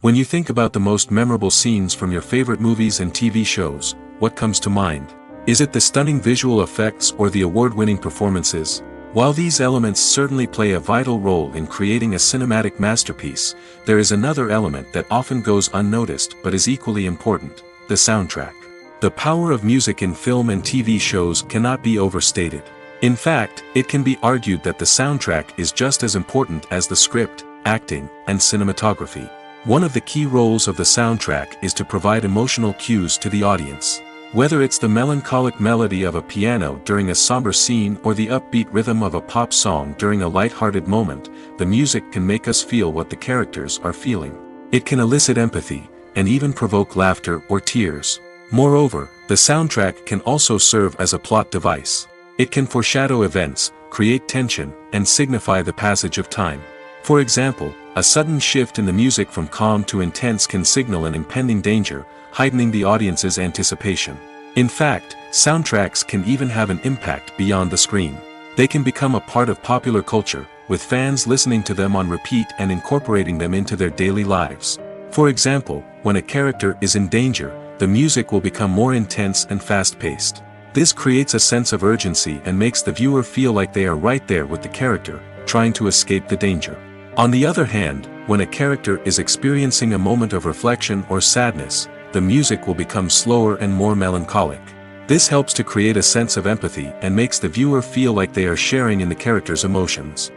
When you think about the most memorable scenes from your favorite movies and TV shows, what comes to mind? Is it the stunning visual effects or the award-winning performances? While these elements certainly play a vital role in creating a cinematic masterpiece, there is another element that often goes unnoticed but is equally important: the soundtrack. The power of music in film and TV shows cannot be overstated. In fact, it can be argued that the soundtrack is just as important as the script, acting, and cinematography. One of the key roles of the soundtrack is to provide emotional cues to the audience. Whether it's the melancholic melody of a piano during a somber scene or the upbeat rhythm of a pop song during a light-hearted moment, the music can make us feel what the characters are feeling. It can elicit empathy, and even provoke laughter or tears. Moreover, the soundtrack can also serve as a plot device. It can foreshadow events, create tension, and signify the passage of time. For example, a sudden shift in the music from calm to intense can signal an impending danger, heightening the audience's anticipation. In fact, soundtracks can even have an impact beyond the screen. They can become a part of popular culture, with fans listening to them on repeat and incorporating them into their daily lives. For example, when a character is in danger, the music will become more intense and fast-paced. This creates a sense of urgency and makes the viewer feel like they are right there with the character, trying to escape the danger. On the other hand, when a character is experiencing a moment of reflection or sadness, the music will become slower and more melancholic. This helps to create a sense of empathy and makes the viewer feel like they are sharing in the character's emotions.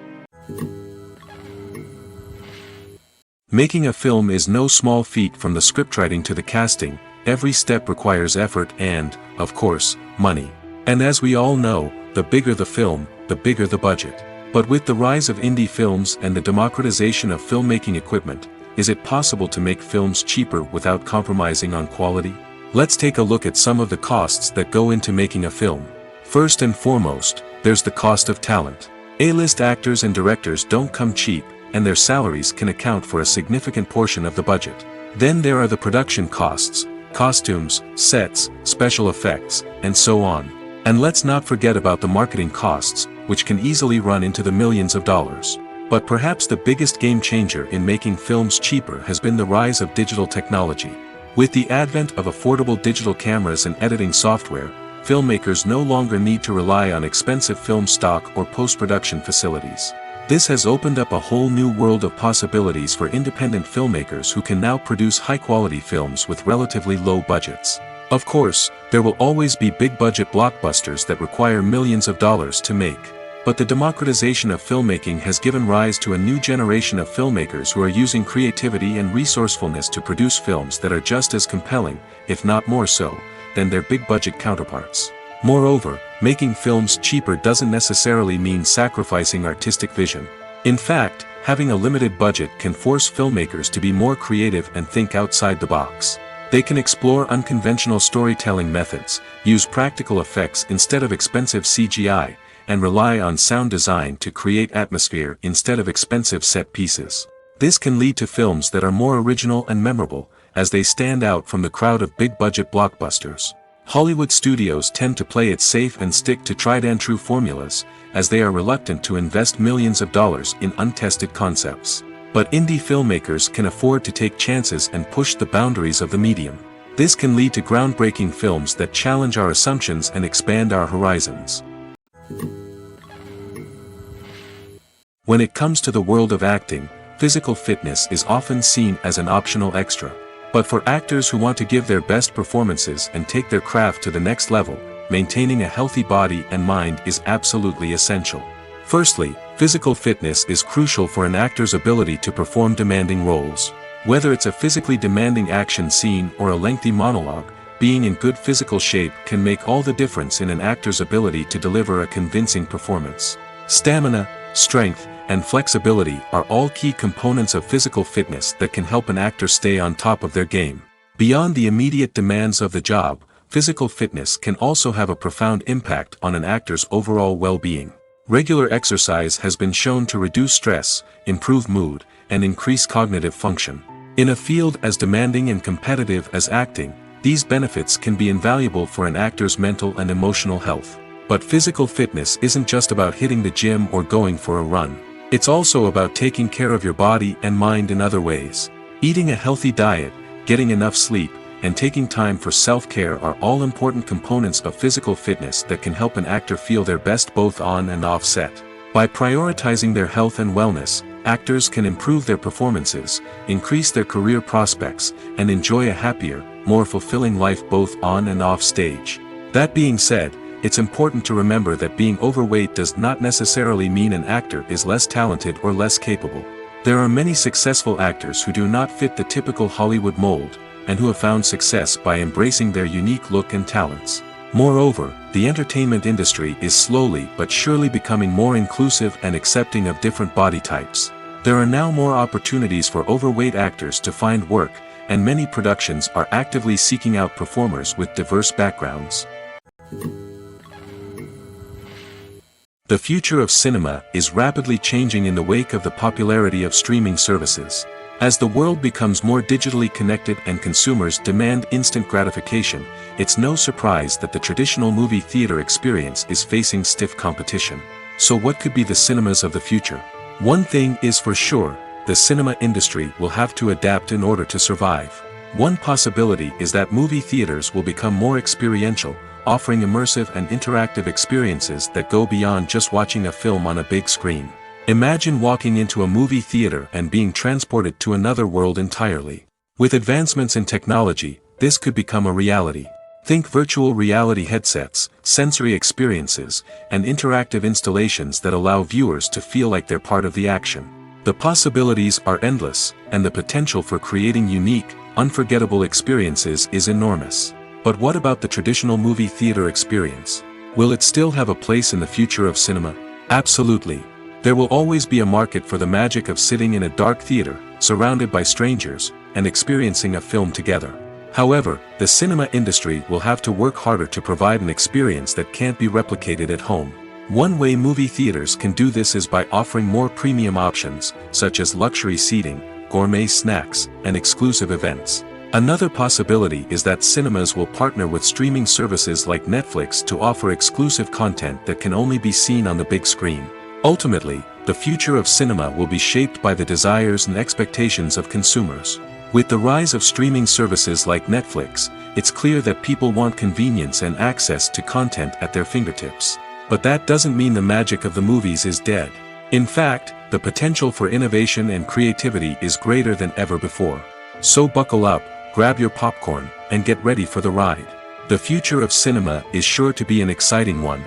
Making a film is no small feat. From the scriptwriting to the casting, every step requires effort and, of course, money. And as we all know, the bigger the film, the bigger the budget. But with the rise of indie films and the democratization of filmmaking equipment, is it possible to make films cheaper without compromising on quality? Let's take a look at some of the costs that go into making a film. First and foremost, there's the cost of talent. A-list actors and directors don't come cheap, and their salaries can account for a significant portion of the budget. Then there are the production costs, costumes, sets, special effects, and so on. And let's not forget about the marketing costs, which can easily run into the millions of dollars. But perhaps the biggest game changer in making films cheaper has been the rise of digital technology. With the advent of affordable digital cameras and editing software, filmmakers no longer need to rely on expensive film stock or post-production facilities. This has opened up a whole new world of possibilities for independent filmmakers who can now produce high-quality films with relatively low budgets. Of course, there will always be big-budget blockbusters that require millions of dollars to make. But the democratization of filmmaking has given rise to a new generation of filmmakers who are using creativity and resourcefulness to produce films that are just as compelling, if not more so, than their big-budget counterparts. Moreover, making films cheaper doesn't necessarily mean sacrificing artistic vision. In fact, having a limited budget can force filmmakers to be more creative and think outside the box. They can explore unconventional storytelling methods, use practical effects instead of expensive CGI, and rely on sound design to create atmosphere instead of expensive set pieces. This can lead to films that are more original and memorable, as they stand out from the crowd of big-budget blockbusters. Hollywood studios tend to play it safe and stick to tried-and-true formulas, as they are reluctant to invest millions of dollars in untested concepts. But indie filmmakers can afford to take chances and push the boundaries of the medium. This can lead to groundbreaking films that challenge our assumptions and expand our horizons. When it comes to the world of acting, physical fitness is often seen as an optional extra. But for actors who want to give their best performances and take their craft to the next level, maintaining a healthy body and mind is absolutely essential. Firstly, physical fitness is crucial for an actor's ability to perform demanding roles. Whether it's a physically demanding action scene or a lengthy monologue, being in good physical shape can make all the difference in an actor's ability to deliver a convincing performance. Stamina, strength, and flexibility are all key components of physical fitness that can help an actor stay on top of their game. Beyond the immediate demands of the job, physical fitness can also have a profound impact on an actor's overall well-being. Regular exercise has been shown to reduce stress, improve mood, and increase cognitive function. In a field as demanding and competitive as acting, these benefits can be invaluable for an actor's mental and emotional health. But physical fitness isn't just about hitting the gym or going for a run. It's also about taking care of your body and mind in other ways. Eating a healthy diet, getting enough sleep, and taking time for self-care are all important components of physical fitness that can help an actor feel their best both on and off set. By prioritizing their health and wellness, actors can improve their performances, increase their career prospects, and enjoy a happier, more fulfilling life both on and off stage. That being said, it's important to remember that being overweight does not necessarily mean an actor is less talented or less capable. There are many successful actors who do not fit the typical Hollywood mold, and who have found success by embracing their unique look and talents. Moreover, the entertainment industry is slowly but surely becoming more inclusive and accepting of different body types. There are now more opportunities for overweight actors to find work, and many productions are actively seeking out performers with diverse backgrounds. The future of cinema is rapidly changing in the wake of the popularity of streaming services. As the world becomes more digitally connected and consumers demand instant gratification, it's no surprise that the traditional movie theater experience is facing stiff competition. So what could be the cinemas of the future? One thing is for sure, the cinema industry will have to adapt in order to survive. One possibility is that movie theaters will become more experiential, offering immersive and interactive experiences that go beyond just watching a film on a big screen. Imagine walking into a movie theater and being transported to another world entirely. With advancements in technology, this could become a reality. Think virtual reality headsets, sensory experiences, and interactive installations that allow viewers to feel like they're part of the action. The possibilities are endless, and the potential for creating unique, unforgettable experiences is enormous. But what about the traditional movie theater experience? Will it still have a place in the future of cinema? Absolutely. There will always be a market for the magic of sitting in a dark theater, surrounded by strangers, and experiencing a film together. However, the cinema industry will have to work harder to provide an experience that can't be replicated at home. One way movie theaters can do this is by offering more premium options, such as luxury seating, gourmet snacks, and exclusive events. Another possibility is that cinemas will partner with streaming services like Netflix to offer exclusive content that can only be seen on the big screen. Ultimately, the future of cinema will be shaped by the desires and expectations of consumers. With the rise of streaming services like Netflix, it's clear that people want convenience and access to content at their fingertips. But that doesn't mean the magic of the movies is dead. In fact, the potential for innovation and creativity is greater than ever before. So buckle up, grab your popcorn, and get ready for the ride. The future of cinema is sure to be an exciting one.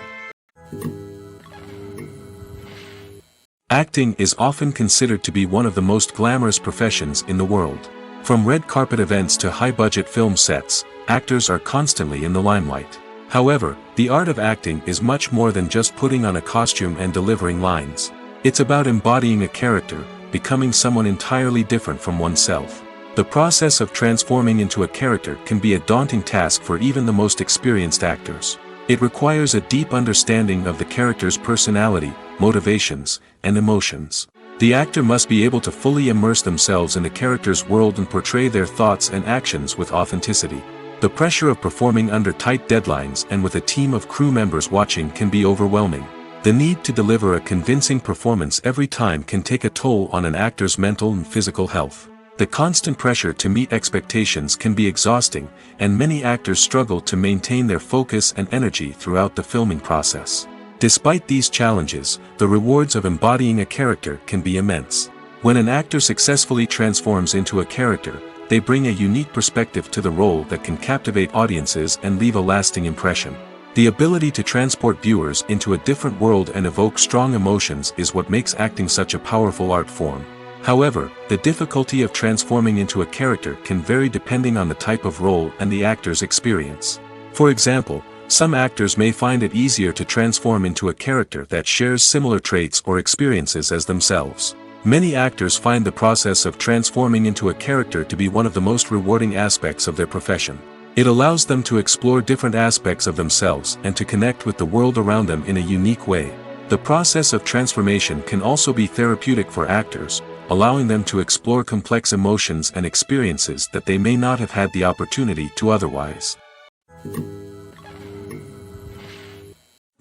Acting is often considered to be one of the most glamorous professions in the world. From red carpet events to high-budget film sets, actors are constantly in the limelight. However, the art of acting is much more than just putting on a costume and delivering lines. It's about embodying a character, becoming someone entirely different from oneself. The process of transforming into a character can be a daunting task for even the most experienced actors. It requires a deep understanding of the character's personality, motivations, and emotions. The actor must be able to fully immerse themselves in the character's world and portray their thoughts and actions with authenticity. The pressure of performing under tight deadlines and with a team of crew members watching can be overwhelming. The need to deliver a convincing performance every time can take a toll on an actor's mental and physical health. The constant pressure to meet expectations can be exhausting, and many actors struggle to maintain their focus and energy throughout the filming process. Despite these challenges, the rewards of embodying a character can be immense. When an actor successfully transforms into a character, they bring a unique perspective to the role that can captivate audiences and leave a lasting impression. The ability to transport viewers into a different world and evoke strong emotions is what makes acting such a powerful art form. However, the difficulty of transforming into a character can vary depending on the type of role and the actor's experience. For example, some actors may find it easier to transform into a character that shares similar traits or experiences as themselves. Many actors find the process of transforming into a character to be one of the most rewarding aspects of their profession. It allows them to explore different aspects of themselves and to connect with the world around them in a unique way. The process of transformation can also be therapeutic for actors, allowing them to explore complex emotions and experiences that they may not have had the opportunity to otherwise.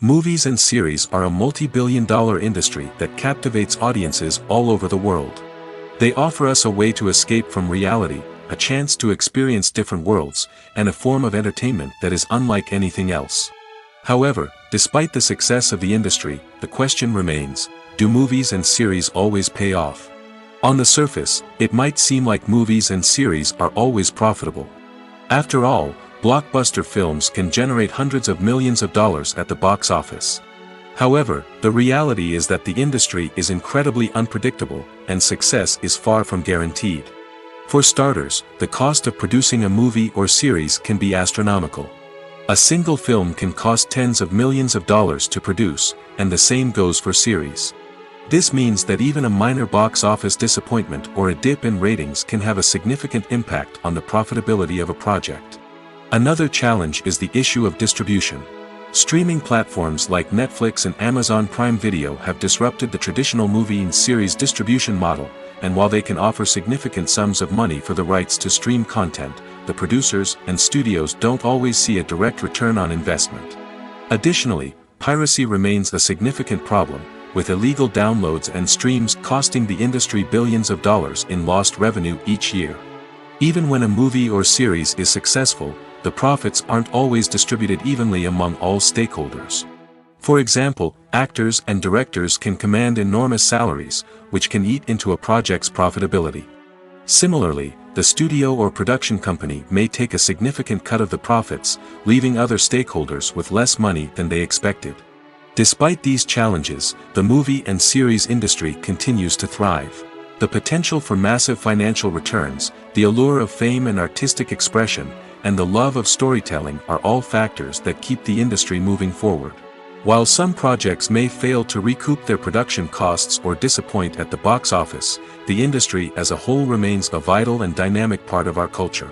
Movies and series are a multi-billion-dollar industry that captivates audiences all over the world. They offer us a way to escape from reality, a chance to experience different worlds, and a form of entertainment that is unlike anything else. However, despite the success of the industry, the question remains, do movies and series always pay off? On the surface, it might seem like movies and series are always profitable. After all, blockbuster films can generate hundreds of millions of dollars at the box office. However, the reality is that the industry is incredibly unpredictable, and success is far from guaranteed. For starters, the cost of producing a movie or series can be astronomical. A single film can cost tens of millions of dollars to produce, and the same goes for series. This means that even a minor box office disappointment or a dip in ratings can have a significant impact on the profitability of a project. Another challenge is the issue of distribution. Streaming platforms like Netflix and Amazon Prime Video have disrupted the traditional movie and series distribution model, and while they can offer significant sums of money for the rights to stream content, the producers and studios don't always see a direct return on investment. Additionally, piracy remains a significant problem, with illegal downloads and streams costing the industry billions of dollars in lost revenue each year. Even when a movie or series is successful, the profits aren't always distributed evenly among all stakeholders. For example, actors and directors can command enormous salaries, which can eat into a project's profitability. Similarly, the studio or production company may take a significant cut of the profits, leaving other stakeholders with less money than they expected. Despite these challenges, the movie and series industry continues to thrive. The potential for massive financial returns, the allure of fame and artistic expression, and the love of storytelling are all factors that keep the industry moving forward. While some projects may fail to recoup their production costs or disappoint at the box office, the industry as a whole remains a vital and dynamic part of our culture.